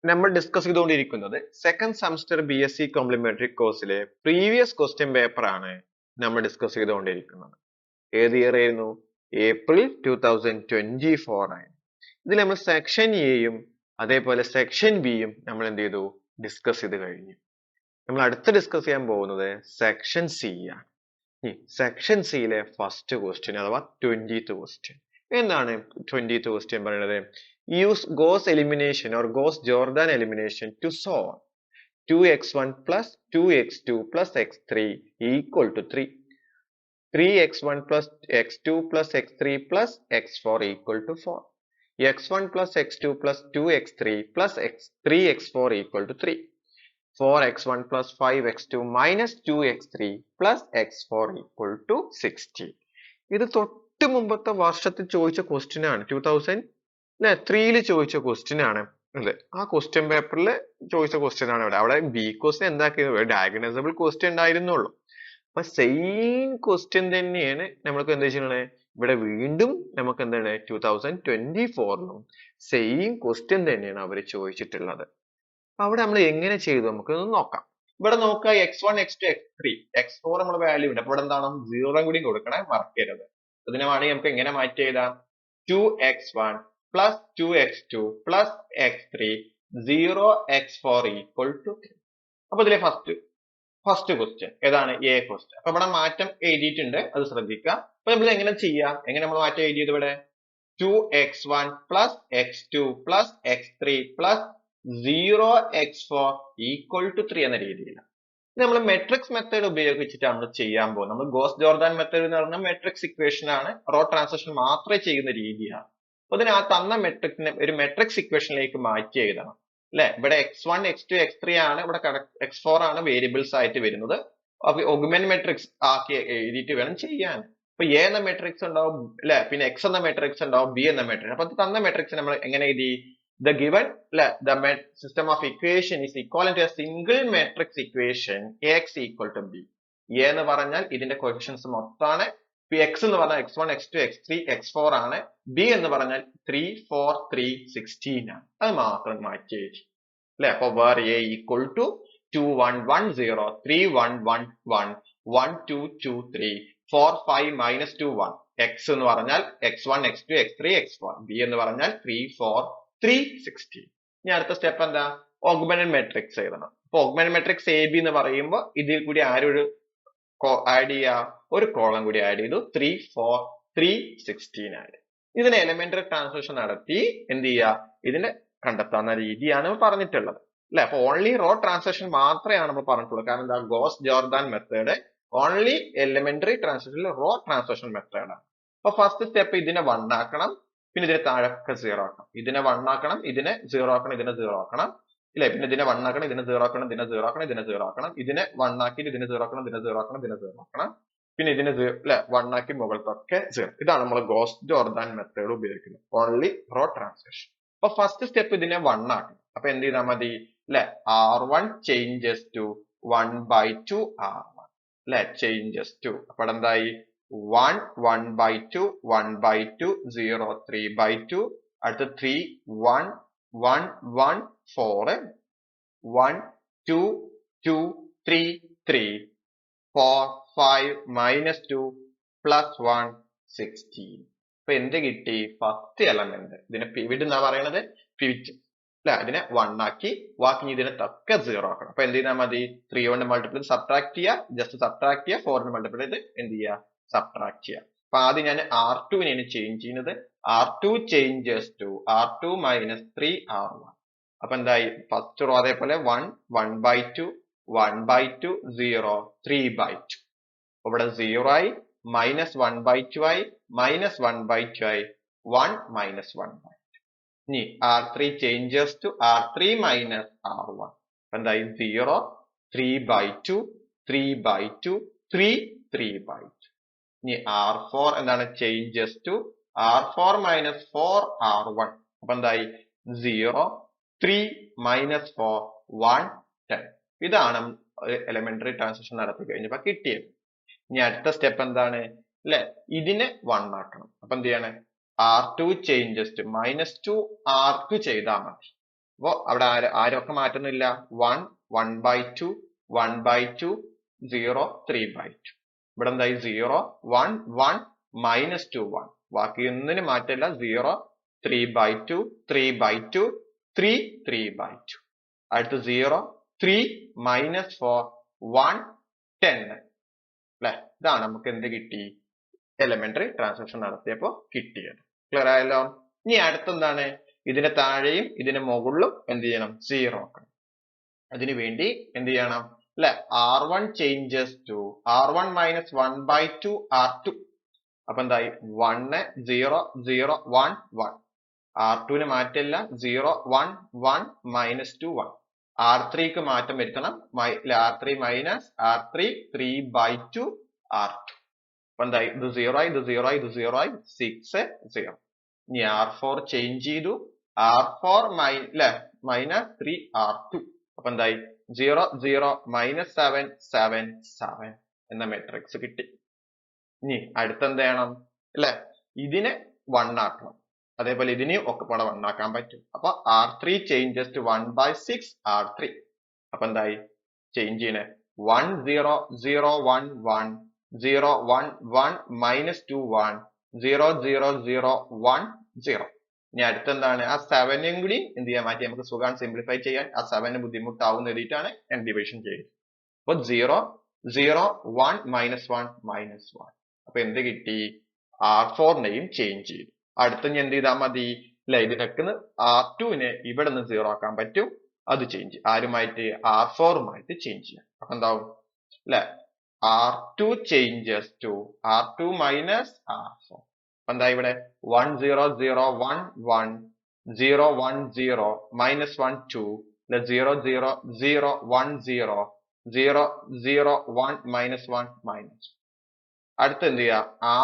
നമ്മൾ ഡിസ്കസ് ചെയ്തുകൊണ്ടിരിക്കുന്നത് second semester BSc complementary കോഴ്സിലെ പ്രീവിയസ് ക്വസ്റ്റ്യൻ പേപ്പർ ആണ് നമ്മൾ ഡിസ്കസ് ചെയ്തുകൊണ്ടിരിക്കുന്നത്. ഏത് ഇയർ ആയിരുന്നു? ഏപ്രിൽ 2024 ആണ്. ഇതിൽ നമ്മൾ സെക്ഷൻ എയും അതേപോലെ സെക്ഷൻ ബിയും നമ്മൾ എന്ത് ചെയ്തു? ഡിസ്കസ് ചെയ്ത് കഴിഞ്ഞു. നമ്മൾ അടുത്ത് ഡിസ്കസ് ചെയ്യാൻ പോകുന്നത് സെക്ഷൻ സി ആണ്. സെക്ഷൻ സിയിലെ ഫസ്റ്റ് ക്വസ്റ്റ്യൻ അഥവാ 20th ക്വസ്റ്റ്യൻ. എന്താണ് 20th ക്വസ്റ്റ്യൻ പറയുന്നത്? Use Gauss elimination or Gauss-Jordan elimination to solve 2x1 plus 2x2 plus x3 equal to 3. 3x1 plus x2 plus x3 plus x4 equal to 4. x1 plus x2 plus 2x3 plus 3x4 equal to 3. 4x1 plus 5x2 minus 2x3 plus x4 equal to 16. ഇത് തൊട്ട് മുമ്പത്തെ വർഷത്തിൽ ചോദിച്ച question ആണ്. 2003 ചോദിച്ച question ആണ്. അല്ലെ, ആ ക്വസ്റ്റ്യൻ പേപ്പറിൽ ചോദിച്ച ക്വസ്റ്റ്യൻ ആണ്. അവിടെ ബി ക്വസ്റ്റ്യൻ എന്താക്കിയത്? ഡയഗനൈസബിൾ ക്വസ്റ്റ്യൻ ഉണ്ടായിരുന്നുള്ളൂ. അപ്പൊ സെയിം ക്വസ്റ്റ്യൻ തന്നെയാണ് നമ്മൾക്ക് എന്താ ചെയ്യണേ? ഇവിടെ വീണ്ടും നമുക്ക് എന്താണ് 2024ലും സെയിം ക്വസ്റ്റ്യൻ തന്നെയാണ് അവർ ചോദിച്ചിട്ടുള്ളത്. അവിടെ നമ്മൾ എങ്ങനെ ചെയ്തു നമുക്ക് നോക്കാം. ഇവിടെ നോക്കുക, x1 x2 x3 x4 നമ്മുടെ വാല്യൂ ഉണ്ട്. അപ്പൊ ഇവിടെ എന്താണ്? 0 കൂടി കൊടുക്കണേ, മറക്കരുത്. ഇതിനെ വേണമെങ്കിൽ നമുക്ക് എങ്ങനെ മാറ്റി എഴുതാം? 2x1 plus 2x2 plus x3 0x4 equal to 3. അപ്പൊ ഇതിലെ ഫസ്റ്റ് ക്വസ്റ്റ്യൻ ഏതാണ്? A question. അപ്പൊ ഇവിടെ മാറ്റം എഴുതിയിട്ടുണ്ട്, അത് ശ്രദ്ധിക്കുക. അപ്പൊ നമ്മൾ എങ്ങനെ ചെയ്യാം? എങ്ങനെ നമ്മൾ മാറ്റം എഴുതിയത്? ഇവിടെ 2x1 plus x2 plus x3 plus 0x4 equal to 3 എന്ന രീതിയിലാണ്. നമ്മൾ മെട്രിക്സ് മെത്തേഡ് ഉപയോഗിച്ചിട്ട് നമ്മൾ ചെയ്യാൻ പോകും. നമ്മൾ ഗോസ് ജോർദാൻ മെത്തേഡ് എന്ന് പറഞ്ഞാൽ മെട്രിക്സ് ഇക്വേഷൻ ആണ്, റോ ട്രാൻസ്ലേഷൻ മാത്രമേ ചെയ്യുന്ന രീതിയാണ്. അപ്പൊ ഇതിന് ആ തന്ന മെട്രിക്സിനെ ഒരു മെട്രിക്സ് ഇക്വേഷനിലേക്ക് മാറ്റി എഴുതണം. അല്ലെ, ഇവിടെ x1 x2 x3 ആണ്, ഇവിടെ x4 ആണ് വേരിയബിൾസ് ആയിട്ട് വരുന്നത്. അപ്പൊ ഓഗ്മെന്റ് മെട്രിക്സ് ആക്കി എഴുതിയിട്ട് വേണം ചെയ്യാൻ. അപ്പൊ എ എന്ന മെട്രിക്സ് ഉണ്ടാവും, അല്ലെ, പിന്നെ എക്സ് എന്ന മെട്രിക്സ് ഉണ്ടാവും, ബി എന്ന മെട്രിക്സ്. അപ്പൊ തന്ന മെട്രിക്സ് നമ്മൾ എങ്ങനെ എഴുതി? The given the system of equation is equivalent to a single matrix equation x equal to b. A എന്ന് പറഞ്ഞാൽ ഇതിന്റെ കോഎഫിഷ്യൻസ് മൊത്തമാണ്. x എന്ന് പറഞ്ഞാൽ x1 x2 x3 x4 ആണ്. b എന്ന് പറഞ്ഞാൽ 3 4 3 16 ആണ്. അത് മാത്രം മാറ്റി എഴുതി. അല്ലെ, അപ്പൊ where a equal to 2 1 1 0 3 1 1 1 1 2 2 3 4 5 minus 2 1. x എന്ന് പറഞ്ഞാൽ x1 x2 x3 x4. b എന്ന് പറഞ്ഞാൽ 3 4 3 16. ഇനി അടുത്ത സ്റ്റെപ്പ് എന്താ? ഓഗ്മെന്റഡ് മെട്രിക്സ് എഴുതണം. അപ്പൊ ഓഗ്മെന്റഡ് മെട്രിക്സ് എ ബി എന്ന് പറയുമ്പോൾ ഇതിൽ കൂടി ആരൊരു ആഡ് ചെയ്യാ? ഒരു കോളം കൂടി ആഡ് ചെയ്തു. 3 4 3 16 ആഡ്. ഇതിന് എലിമെന്ററി ട്രാൻസ്ലേഷൻ നടത്തി എന്ത് ചെയ്യുക? ഇതിനെ കണ്ടെത്താവുന്ന രീതിയാണ് പറഞ്ഞിട്ടുള്ളത്. അല്ലെ, അപ്പൊ ഓൺലി റോ ട്രാൻസ്ലേഷൻ മാത്രമേ നമ്മൾ പറഞ്ഞിട്ടുള്ളൂ. കാരണം എന്താ? Gauss Jordan method only elementary translation, row translation മെത്തേഡാണ്. അപ്പൊ ഫസ്റ്റ് സ്റ്റെപ്പ് ഇതിനെ 1 ആക്കണം, പിന്നെ ഇതിനെ താഴൊക്കെ 0 ആക്കണം. ഇതിനെ 1 ആക്കണം, ഇതിനെ 0 ആക്കണം, ഇതിനെ 0 ആക്കണം. ഇല്ലേ, പിന്നെ ഇതിനെ 1 ആക്കണം, ഇതിനെ 0 ആക്കണം, ഇതിനെ 0 ആക്കണം, ഇതിനെ 0 ആക്കണം. ഇതിനെ 1 ആക്കി ഇതിനെ 0 ആക്കണം, ഇതിനെ 0 ആക്കണം, ഇതിനെ 0 ആക്കണം. പിന്നെ ഇതിനെ 1 ആക്കി മുകളിലൊക്കെ 0. ഇതാണ് നമ്മൾ ഗോസ് ജോർദാൻ മെത്തേഡ് ഉപയോഗിക്കുന്നത്, ഓൺലി റോ ട്രാൻസ്ലേഷൻ. അപ്പൊ ഫസ്റ്റ് സ്റ്റെപ്പ് ഇതിനെ 1 ആക്കണം. അപ്പൊ എന്ത് ചെയ്താൽ മതി? അല്ലെ, R1 changes to 1/2 R1. അല്ലെ, changes to. അപ്പൊ എന്തായി? 1 1/2 1/2 0 3/2. അടുത്ത 3 1 1 1 4 1 2 2 3 3 4 5 minus 2 plus 1 16. അപ്പൊ എന്ത് കിട്ടി? First element. ഇതിനെ പിവിറ്റ് എന്നാ പറയണത്, പിവിറ്റ്. അല്ലെ, ഇതിനെ 1 ആക്കി ബാക്കി ഇതിനെ ഒക്കെ 0 ആക്കണം. അപ്പൊ എന്ത് ചെയ്താൽ മതി? 3 കൊണ്ട് മൾട്ടിപ്ലൈ ചെയ്ത് സബ്ട്രാക്ട് ചെയ്യുക, ജസ്റ്റ് സബ്ട്രാക്ട് ചെയ്യുക. 4 കൊണ്ട് മൾട്ടിപ്ലൈ ചെയ്ത് എന്ത് ചെയ്യുക? സബ്ട്രാക്ട് ചെയ്യുക. അപ്പൊ ആദ്യം ഞാൻ R2-നെയാണ് ചേഞ്ച് ചെയ്യുന്നത്. R2 changes to R2 minus 3 R1. അപ്പൊ എന്തായി? ഫസ്റ്റ് റോ അതേപോലെ 1 1/2 1/2 0 3/2. ഇവിടെ 0 ആയി, minus 1/2 ആയി, minus 1/2 ആയി, 1 minus 1/2. ഇനി R3 changes to R3 minus R1. അപ്പൊ എന്തായി? 0 3/2 3/2 3 3/2. ഇനി R4 എന്താണ്? Changes to R4 minus 4 R1. അപ്പൊ എന്തായി? 0 3 minus 4 1 10. ഇതാണ് എലിമെന്ററി ട്രാൻസ്ലേഷൻ നടത്തി കഴിഞ്ഞപ്പോ കിട്ടിയത്. ഇനി അടുത്ത സ്റ്റെപ്പ് എന്താണ്? അല്ലെ, ഇതിനെ 1 ആക്കണം. അപ്പൊ എന്ത് ചെയ്യണേ? R2 ചേഞ്ചസ് ടു -2 R2 ചെയ്താൽ മതി. അപ്പൊ അവിടെ ആരൊക്കെ മാറ്റുന്നില്ല? 1, 1/2, 1/2, 0, 3/2. ഇവിടെ എന്തായി? 0, 1, 1, -2, 1. ബാക്കി ഒന്നിനും മാറ്റില്ല. 0, 3/2, 3/2, 3, 3/2. അടുത്ത് 0, 3, -4, 1, 10. അല്ലെ? ഇതാണ് നമുക്ക് എന്ത് കിട്ടി? എലിമെന്ററി ട്രാൻസ്ഫോർമേഷൻ നടത്തിയപ്പോ കിട്ടിയത്. ക്ലിയർ ആയല്ലോ? ഇനി അടുത്തെന്താണ്? ഇതിന് താഴെയും ഇതിന് മുകളിലും എന്ത് ചെയ്യണം? 0 ആക്കണം. അതിനു വേണ്ടി എന്ത് ചെയ്യണം? അല്ലെ? R1 changes to R1 - 1/2 R2. അപ്പൊ എന്തായി? 1, 0, 0, 1, 1. R2 ന് മാറ്റില്ല. 0, 1, 1, -2, 1. R3ക്ക് മാറ്റം വരുത്തണം. R3 - R3, 3/2 R2. അപ്പൊ എന്തായി? ഇത് 0 ആയി, ഇത് 0 ആയി, ഇത് 0 ആയി. 6, 0. ഇനി R4 ചേഞ്ച് ചെയ്തു. R4 -3 R2. അപ്പൊ എന്തായി? 0, 0, -7, 7, 7 എന്ന മെട്രിക്സ് കിട്ടി. ഇനി അടുത്തെന്ത് ചെയ്യണം? അല്ലെ? ഇതിനെ 1 ആക്കണം. അതേപോലെ ഇതിനെയും ഒക്കെ കൂടെ 1 ആക്കാൻ പറ്റും. അപ്പൊ R3 changes to 1/6 R3. അപ്പൊ എന്തായി? ചേഞ്ച് ചെയ്യണേ. 1, 0, 0, 1, 1, 0, 1, 1, -2, 1, 0, 0, 0, 1, 0. ഇനി അടുത്തെന്താണ്? ആ 7 കൂടി എന്ത് ചെയ്യാൻ മാറ്റി നമുക്ക് സുഖം സിംപ്ലിഫൈ ചെയ്യാൻ. ആ 7 ബുദ്ധിമുട്ടാവും എഴുതിയിട്ടാണ് ഞാൻ ഡിവിഷൻ ചെയ്യുന്നത്. അപ്പൊ 0, 0, 1, -1, -1. അപ്പൊ എന്ത് കിട്ടി? R4നെയും ചേഞ്ച് ചെയ്തു. അടുത്ത ഞാൻ എന്ത് ചെയ്താൽ മതി? അല്ലെ? ഇതിനൊക്കെ R2നെ ഇവിടെ നിന്ന് 0 ആക്കാൻ പറ്റും. അത് ചേഞ്ച് ആരുമായിട്ട്? R4ുമായിട്ട് ചേഞ്ച് ചെയ്യാം. അപ്പൊ എന്താവും? അല്ലെ? R2 changes to R2 - R4. അപ്പൊ എന്താ ഇവിടെ? 1, 0, 0, 1, 1, 0, 1, 0, -1, 2, 0, 0, 0, 1, 0, 0, 0, 1, -1, -1. അടുത്ത് എന്ത് ചെയ്യുക?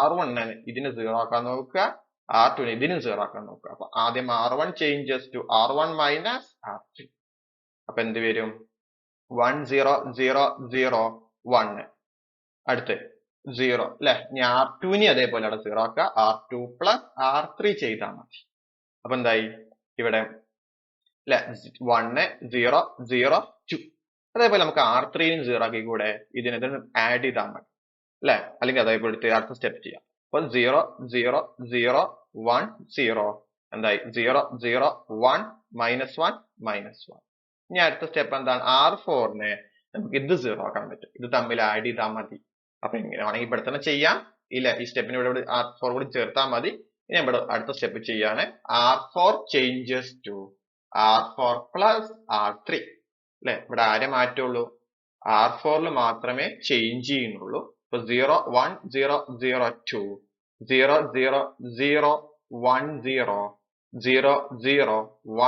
R1 ഇതിന് 0 ആക്കാൻ നോക്കുക. R2 ഇതിനും 0 ആക്കാൻ നോക്കുക. അപ്പൊ ആദ്യം R1 changes to R1 - R3. അപ്പൊ എന്ത് വരും? 1, 0, 0, 0, 1. അടുത്ത് 0 അല്ലെ? ഇനി R2നെ അതേപോലെ അവിടെ 0 ആക്കുക. R2 + R3 ചെയ്താൽ മതി. അപ്പൊ എന്തായി? ഇവിടെ അല്ലെ? 1, 0, 0, 2. അതേപോലെ നമുക്ക് R3നും 0 ആക്കി കൂടെ ഇതിനെ ആഡ് ചെയ്താൽ മതി. അല്ലെ? അല്ലെങ്കിൽ അതേപോലെ അടുത്ത സ്റ്റെപ്പ് ചെയ്യാം. അപ്പൊ 0, 0, 0, 1, 0. എന്തായി? 0, 0, 1, -1, -1. ഇനി അടുത്ത സ്റ്റെപ്പ് എന്താണ്? R4നെ നമുക്ക് ഇത് 0 ആക്കാൻ പറ്റും. ഇത് തമ്മിൽ ആഡ് ചെയ്താൽ മതി. അപ്പൊ എങ്ങനെ വേണമെങ്കിൽ ഇവിടെ തന്നെ ചെയ്യാം. ഇല്ല, ഈ സ്റ്റെപ്പിന് ഇവിടെ R4 കൂടി ചേർത്താൽ മതി. ഇനി ഇവിടെ അടുത്ത സ്റ്റെപ്പ് ചെയ്യാണ്. R4 changes to R4 + R3. അല്ലെ? ഇവിടെ ആരെ മാറ്റുള്ളൂ? R4ൽ മാത്രമേ ചേഞ്ച് ചെയ്യുന്നുള്ളൂ. ഇപ്പൊ 0, 1, 0, 0, 2, 0, 0, 0, 1, 0, 0, 0,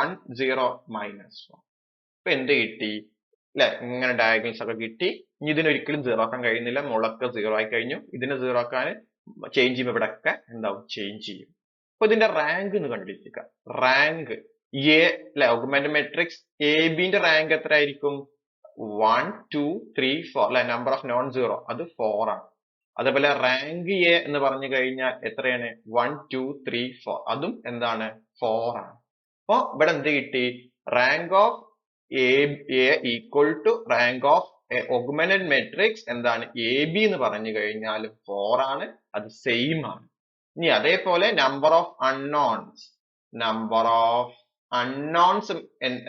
1, 0, -1. ഇപ്പൊ എന്ത് കിട്ടി? അല്ലെ? ഇങ്ങനെ ഡയഗണൽസ് ഒക്കെ കിട്ടി. ഇനി ഇതിനൊരിക്കലും 0 ആക്കാൻ കഴിയുന്നില്ല. മുളക്ക് 0 ആയി കഴിഞ്ഞു. ഇതിനെ 0 ആക്കാൻ ചേഞ്ച് ചെയ്യുമ്പോൾ ഇവിടെ ഒക്കെ എന്താവും? ചേഞ്ച് ചെയ്യും. അപ്പൊ ഇതിന്റെ റാങ്ക് എന്ന് കണ്ടുപിടിക്കുക. റാങ്ക് എ അല്ലെ? ഓഗ്മെന്റ് മെട്രിക്സ് എബിന്റെ റാങ്ക് എത്ര ആയിരിക്കും? 1, 2, 3, 4 അല്ലെ? നമ്പർ ഓഫ് നോൺ സീറോ അത് 4 ആണ്. അതേപോലെ റാങ്ക് എ എന്ന് പറഞ്ഞു കഴിഞ്ഞാൽ എത്രയാണ്? 1, 2, 3, 4 അതും എന്താണ്? 4 ആണ്. അപ്പൊ ഇവിടെ എന്ത് കിട്ടി? Rank of A equal to rank of augmented matrix എന്താണ്? എ ബി എന്ന് പറഞ്ഞു കഴിഞ്ഞാലും 4 ആണ്. അത് സെയിം ആണ്. ഇനി അതേപോലെ നമ്പർ ഓഫ് അൺനോൺസ്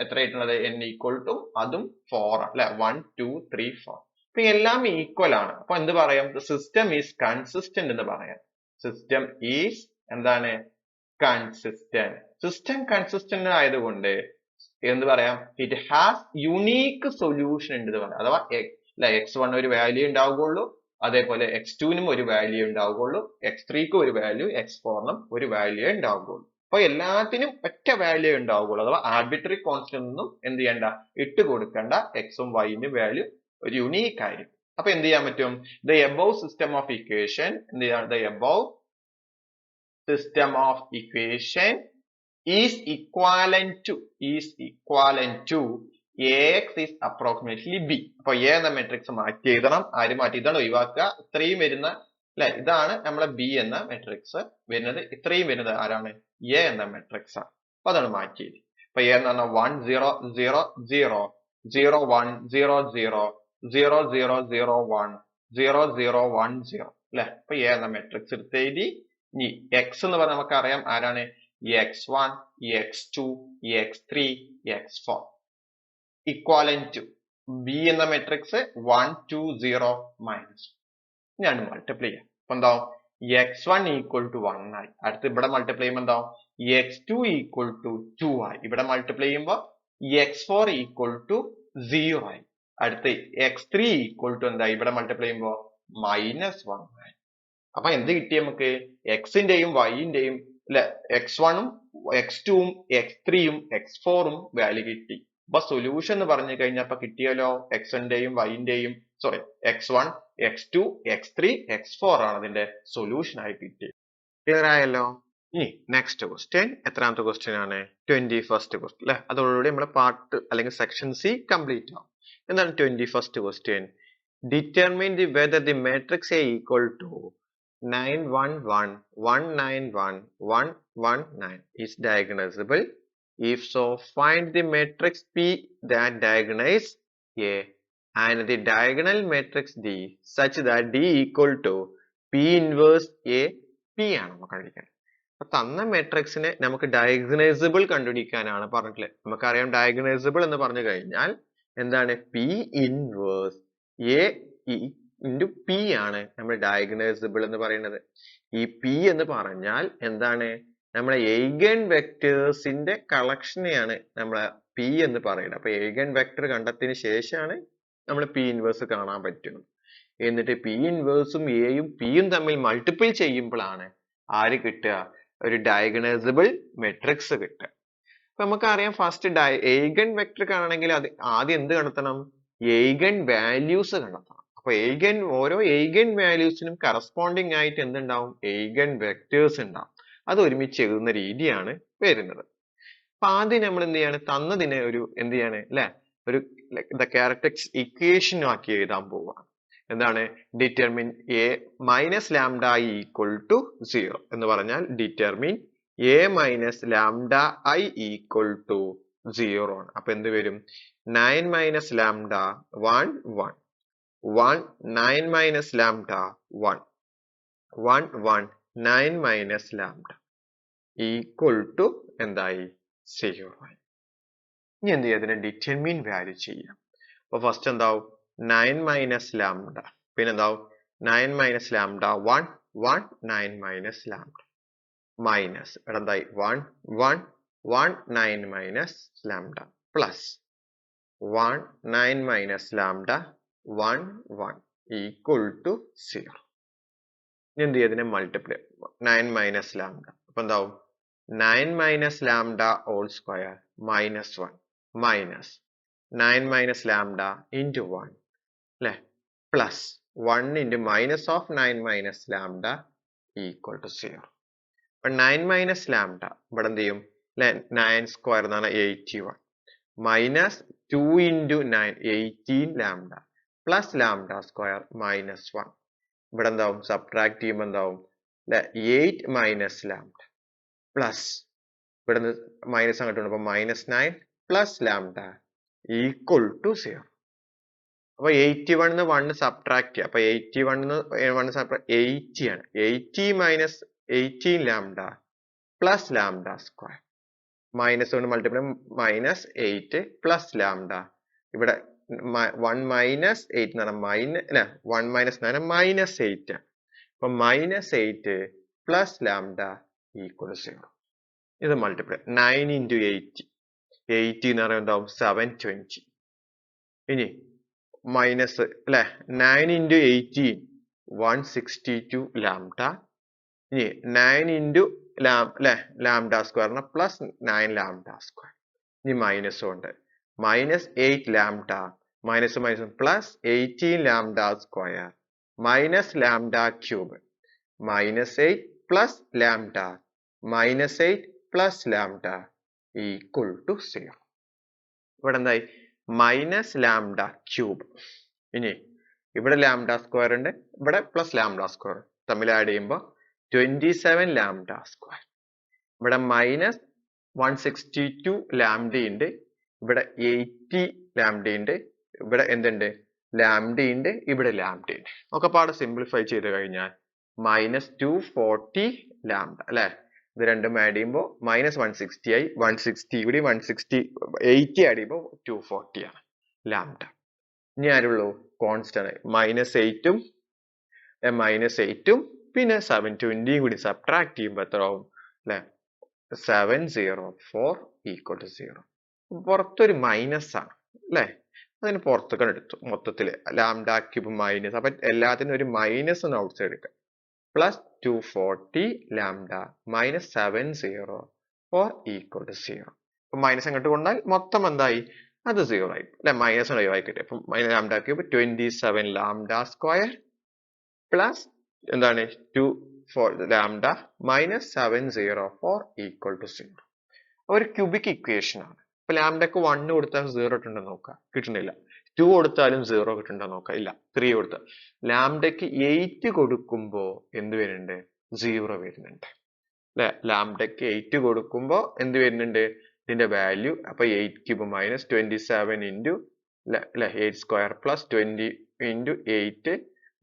എത്രയായിട്ടുള്ളത്? n ഈക്വൽ ടു അതും 4 ആണ് അല്ലെ? 1, 2, 3, 4. അപ്പൊ എല്ലാം ഈക്വൽ ആണ്. അപ്പൊ എന്ത് പറയാം? സിസ്റ്റം ഈസ് കൺസിസ്റ്റന്റ് എന്ന് പറയാം. സിസ്റ്റം ഈസ് എന്താണ്? കൺസിസ്റ്റന്റ്. സിസ്റ്റം കൺസിസ്റ്റന്റ് ആയതുകൊണ്ട് എന്ത് പറയാം? ഇറ്റ് ഹാസ് യുണീക്ക് സൊല്യൂഷൻ ഉണ്ട് എന്ന് പറയാം. അഥവാ x1 ഒരു വാല്യൂ ഉണ്ടാവുകയുള്ളൂ. അതേപോലെ x2നും ഒരു വാല്യൂ ഉണ്ടാവുകയുള്ളൂ. x3ക്കും ഒരു വാല്യൂ, x4നും ഒരു വാല്യൂ ഉണ്ടാവുകയുള്ളൂ. അപ്പൊ എല്ലാത്തിനും ഒറ്റ വാല്യൂ ഉണ്ടാവുകയുള്ളൂ. അഥവാ ആർബിട്രറി കോൺസ്റ്റന്റ് ഒന്നും എന്ത് ചെയ്യണ്ട? ഇട്ട് കൊടുക്കണ്ട. എക്സും വൈനും വാല്യൂ ഒരു യുണീക്ക് ആയിരിക്കും. അപ്പൊ എന്ത് ചെയ്യാൻ പറ്റും? The above system of equation എന്ത് ചെയ്യാണ്? The above system of equation is equivalent to Ax is approximately B. അപ്പൊ A എന്ന മെട്രിക്സ് മാറ്റി എഴുതണം. ആര് മാറ്റി? ഇതാണ് ഒഴിവാക്കുക. ഇത്രയും വരുന്ന അല്ലെ? ഇതാണ് നമ്മളെ B എന്ന മെട്രിക്സ് വരുന്നത്. ഇത്രയും വരുന്നത് ആരാണ്? A എന്ന മെട്രിക്സ് ആണ്. അപ്പൊ അതാണ് മാറ്റി എഴുതി. അപ്പൊ എ എന്ന് പറഞ്ഞാൽ 1 0 0 0 0 1 0 0 0 0 0 1 0 0 1 0 അല്ലെ. അപ്പൊ എ എന്ന മെട്രിക്സ് എടുത്ത് എഴുതി. ഇനി എക്സ് എന്ന് പറഞ്ഞാൽ നമുക്കറിയാം ആരാണ്? x1 x2 x3 x4 equivalent to B എന്ന മെട്രിക്സ് 1 2 0 മൈനസ് ഞാൻ മൾട്ടിപ്ലൈ ചെയ്യാം. അപ്പൊ എന്താവും? x1 ഈക്വൽ ടു 1 ആയി. അടുത്ത് ഇവിടെ മൾട്ടിപ്ലൈ ചെയ്യുമ്പോൾ എന്താവും? x2 ഈക്വൽ ടു 2 ആയി. ഇവിടെ മൾട്ടിപ്ലൈ ചെയ്യുമ്പോൾ x4 ഈക്വൽ ടു 0 ആയി. അടുത്ത് x3 ഈക്വൽ ടു എന്തായി? ഇവിടെ മൾട്ടിപ്ലൈ ചെയ്യുമ്പോൾ -1 ആയി. അപ്പൊ എന്ത് കിട്ടി നമുക്ക്? എക്സിന്റെയും വൈന്റെയും അല്ലെ, x1ഉം x2ഉം x3ഉം x4ഉം വാല്യൂ കിട്ടി. അപ്പൊ സൊല്യൂഷൻ എന്ന് പറഞ്ഞു കഴിഞ്ഞാൽ അപ്പൊ കിട്ടിയല്ലോ എക്സിന്റെയും വൈന്റെയും sorry x1 x2 x3 x4 ആണ് അതിന്റെ സൊല്യൂഷൻ ആയി കിട്ടിയത്. ക്ലിയർ ആയല്ലോ? ഇനി നെക്സ്റ്റ് ക്വസ്റ്റ്യൻ എത്രാമത്തെ ക്വസ്റ്റ്യൻ ആണ്? 21st ക്വസ്റ്റ്യൻ അല്ലെ. അതോടുകൂടി നമ്മുടെ പാർട്ട് അല്ലെങ്കിൽ സെക്ഷൻ സി കംപ്ലീറ്റ് ആവും. എന്താണ് 21st question? Determine the whether the matrix A equal to 9 1 1 1 9 1 1 1 9 is diagonalizable. If so, find the matrix P that diagonalizes A and the diagonal matrix D such that D equal to P inverse A P ആണ് നമുക്ക് കണ്ടുപിടിക്കാൻ. അപ്പൊ തന്ന മെട്രിക്സിനെ നമുക്ക് ഡയഗണൈസബിൾ കണ്ടുപിടിക്കാനാണ് പറഞ്ഞിട്ടുള്ളത്. നമുക്കറിയാം ഡയഗണൈസബിൾ എന്ന് പറഞ്ഞു കഴിഞ്ഞാൽ എന്താണ്? P inverse A into P ആണ് നമ്മൾ ഡയഗണൈസബിൾ എന്ന് പറയുന്നത്. ഈ P എന്ന് പറഞ്ഞാൽ എന്താണ്? നമ്മളെ എയ്ഗൻ വെക്ടേഴ്സിന്റെ കളക്ഷനെയാണ് നമ്മളെ P എന്ന് പറയുന്നത്. അപ്പൊ എയ്ഗൻ വെക്ടർ കണ്ടെത്തിയതിനു ശേഷമാണ് നമ്മൾ P ഇൻവേഴ്സ് കാണാൻ പറ്റുന്നത്. എന്നിട്ട് P ഇൻവേഴ്സും എയും പിയും തമ്മിൽ മൾട്ടിപ്പിൾ ചെയ്യുമ്പോഴാണ് ആര് കിട്ടുക? ഒരു ഡയഗണൈസബിൾ മെട്രിക്സ് കിട്ടുക. അപ്പൊ നമുക്കറിയാം ഫസ്റ്റ് എയ്ഗൻ വെക്ടർ കാണണമെങ്കിൽ അത് ആദ്യം എന്ത് കണ്ടെത്തണം? എയ്ഗൻ വാല്യൂസ് കണ്ടെത്തണം. അപ്പൊ ഓരോ എയ്ഗൻ വാല്യൂസിനും കറസ്പോണ്ടിങ് ആയിട്ട് എന്തുണ്ടാവും? എയ്ഗൻ വെക്ടേഴ്സ് ഉണ്ടാവും. അത് ഒരുമിച്ച് എഴുതുന്ന രീതിയാണ് വരുന്നത്. അപ്പൊ ആദ്യം നമ്മൾ എന്ത് ചെയ്യാണ്? തന്നതിനെ ഒരു എന്ത് ചെയ്യാണ് അല്ലെ, ഒരു ക്യാരക്ടറിസ്റ്റിക്സ് ഇക്വേഷൻ ആക്കി എഴുതാൻ പോവാണ്. എന്താണ്? Determine A minus lambda equal to 0 എന്ന് പറഞ്ഞാൽ determine A minus lambda I equal to 0 ആണ്. അപ്പൊ എന്ത് വരും? 9 minus lambda 1 1 1 9 minus lambda 1 1 1 9 minus lambda equal to എന്തായി? 0 ആയി. ഇനി എന്ത് ചെയ്യാം? അതിനെ ഡിറ്റർമിൻ വാല്യൂ ചെയ്യാം. അപ്പൊ ഫസ്റ്റ് എന്താവും? 9 മൈനസ് ലാംഡ, പിന്നെ എന്താവും? 9 minus lambda 1 1 9 minus lambda minus ഇവിടെ എന്തായി? 1 1 1 9 minus lambda plus 1 9 minus lambda 1 1 equal to 0. ഇനി എന്ത് ചെയ്യും? ഇതിനെ മൾട്ടിപ്ലൈ 9 മൈനസ് ലാംഡ. അപ്പൊ എന്താവും? 9 minus lambda whole square minus 1 minus 9 minus lambda into 1 അല്ലെ plus 1 into minus of 9 minus lambda equal to 0. അപ്പൊ 9 മൈനസ് ലാംഡ ഇവിടെ എന്ത് ചെയ്യും അല്ലെ? 9 സ്ക്വയർ എന്ന് പറഞ്ഞാൽ 81 minus 2 into 9 18 lambda plus lambda square minus 1. ഇവിടെ എന്താവും? സബ്ട്രാക്ട് ചെയ്യുമ്പോൾ എന്താവും അല്ലെ? 8 മൈനസ് ലാംഡ പ്ലസ് ഇവിടെ മൈനസ് അങ്ങോട്ട് അപ്പൊ minus 9 plus lambda equal to 0. അപ്പൊ 81 1 സബ്ട്രാക്ട് ചെയ്യുക. അപ്പൊ 81 1 സബ്ട്രാക്ട് 80 ആണ്. 80 minus 18 lambda plus lambda square minus കൊണ്ട് മൾട്ടിപ്ലൈ മൈനസ് 8 പ്ലസ് ലാംഡ. ഇവിടെ 1 മൈനസ് 8 എന്ന് പറഞ്ഞാൽ അല്ലെ 1 മൈനസ് 9 മൈനസ് 8 ആണ്. അപ്പൊ മൈനസ് 8 പ്ലസ് ലാംഡ ഈക്വൽ 0. ഇത് മൾട്ടിപ്ലൈ 9 ഇൻറ്റു 80 80 എന്ന് പറയുമ്പോൾ എന്താവും? 720. ഇനി മൈനസ് അല്ലെ 9 ഇൻറ്റു 18 162 ലാംഡ. ഇനി 9 ഇൻറ്റു അല്ലെ lambda square plus 9 lambda square. ഇനി മൈനസ് കൊണ്ട് minus 8 lambda minus minus plus 18 lambda square minus lambda cube minus 8 plus lambda minus 8 plus lambda equal to 0. ഇവിടെ എന്തായി? Minus lambda cube. ഇനി ഇവിടെ lambda square ഉണ്ട്, ഇവിടെ പ്ലസ് ലാംഡ സ്ക്വയർ തമ്മിൽ add ചെയ്യുമ്പോൾ 27 ലാംഡ സ്ക്വയർ. ഇവിടെ മൈനസ് 162 ലാംഡ ഉണ്ട്, ഇവിടെ 80 ലാംഡ ഉണ്ട്, ഇവിടെ എന്തുണ്ട് ലാംഡ ഉണ്ട്, ഇവിടെ ലാംഡ ഉണ്ട്. ഒക്കെ പാടെ സിംപ്ലിഫൈ ചെയ്ത് കഴിഞ്ഞാൽ -240 ലാംഡ അല്ലെ. ഇത് രണ്ടും ആഡ് ചെയ്യുമ്പോൾ -160 ആയി. 160 ഇവിടെ 180 ആഡ് ചെയ്യുമ്പോൾ 240 ആണ് ലാംഡ. ഇനി ആരുള്ളൂ കോൺസ്റ്റന്റ് -8 -8 പിന്നെ 720 കൂടി സബ്ട്രാക്ട് ചെയ്യുമ്പോൾ എത്ര ആവും അല്ലെ 704 = 0. പുറത്തൊരു മൈനസ് ആണ് അല്ലെ, അതിന് പുറത്തൊക്കെ എടുത്തു മൊത്തത്തില് ലാംഡ ക്യൂബ് മൈനസ്. അപ്പൊ എല്ലാത്തിനും ഒരു മൈനസ് ഒന്ന് ഔട്ട് സൈഡ് എടുക്കാം. +240 ലാംഡ -704 = 0. അപ്പൊ മൈനസ് അങ്ങോട്ട് കൊണ്ടാൽ മൊത്തം എന്തായി അത് 0 ആയി അല്ലെ, മൈനസ് ഒഴിവായി കിട്ടി. അപ്പൊ lambda cube 27 lambda square plus എന്താണ് 2 ലാംഡ -704 = 0. ഒരു ക്യൂബിക് ഇക്വേഷൻ ആണ്. ഇപ്പൊ ലാംഡക്ക് 1 കൊടുത്താൽ 0 കിട്ടുന്നുണ്ടോ നോക്കാം, കിട്ടുന്നില്ല. 2 കൊടുത്താലും 0 കിട്ടുന്നുണ്ടോ നോക്കാം, ഇല്ല. 3 കൊടുത്താൽ ലാംഡക്ക് 8 കൊടുക്കുമ്പോ എന്ത് വരുന്നുണ്ട് 0 വരുന്നുണ്ട് അല്ലെ. ലാംഡക്ക് 8 കൊടുക്കുമ്പോ എന്ത് വരുന്നുണ്ട് ഇതിന്റെ വാല്യൂ. അപ്പൊ 8³ -27 into 8 square plus 20 into 8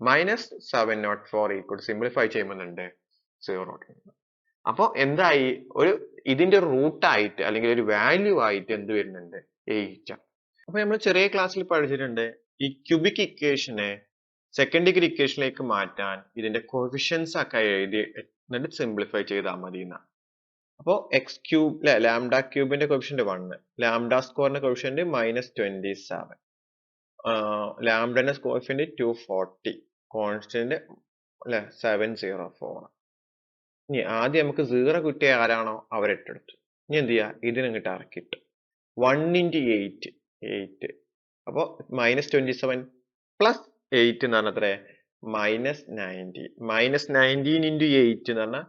-704 = simplify ചെയ്യുമ്പോൾ 0. അപ്പൊ എന്തായി ഒരു ഇതിന്റെ റൂട്ട് ആയിട്ട് അല്ലെങ്കിൽ ഒരു വാല്യൂ ആയിട്ട് എന്ത് വരുന്നുണ്ട് 8. അപ്പൊ നമ്മൾ ചെറിയ ക്ലാസ്സിൽ പഠിച്ചിട്ടുണ്ട് ഈ ക്യൂബിക് ഇക്വേഷനെ സെക്കൻഡ് ഡിഗ്രി ഇക്വേഷനിലേക്ക് മാറ്റാൻ ഇതിന്റെ കോഫിഷ്യൻസ് ഒക്കെ എഴുതി എന്നിട്ട് സിംപ്ലിഫൈ ചെയ്താൽ മതി എന്നാ. അപ്പോ എക്സ് ക്യൂബ് അല്ലെ ലാംഡ ക്യൂബിന്റെ കോഫിഷ്യന്റ് 1, ലാംഡ സ്ക്വയറിന്റെ കോഫിഷ്യന്റ് -27, ലാംഡന്റെ കോഫിഷ്യന്റ് 240, കോൺസ്റ്റന്റ് അല്ലെ 704. ഇനി ആദ്യം നമുക്ക് 0 കിട്ടിയ ആരാണോ അവരെട്ടെടുത്തു. ഇനി എന്ത് ചെയ്യാ ഇതിന് ഇങ്ങോട്ട് ഇറക്കിട്ടു 1 into 8 8. അപ്പൊ -27 plus 8 എന്ന് പറഞ്ഞാൽ എത്ര -90. -19 into 8 എന്ന് പറഞ്ഞാൽ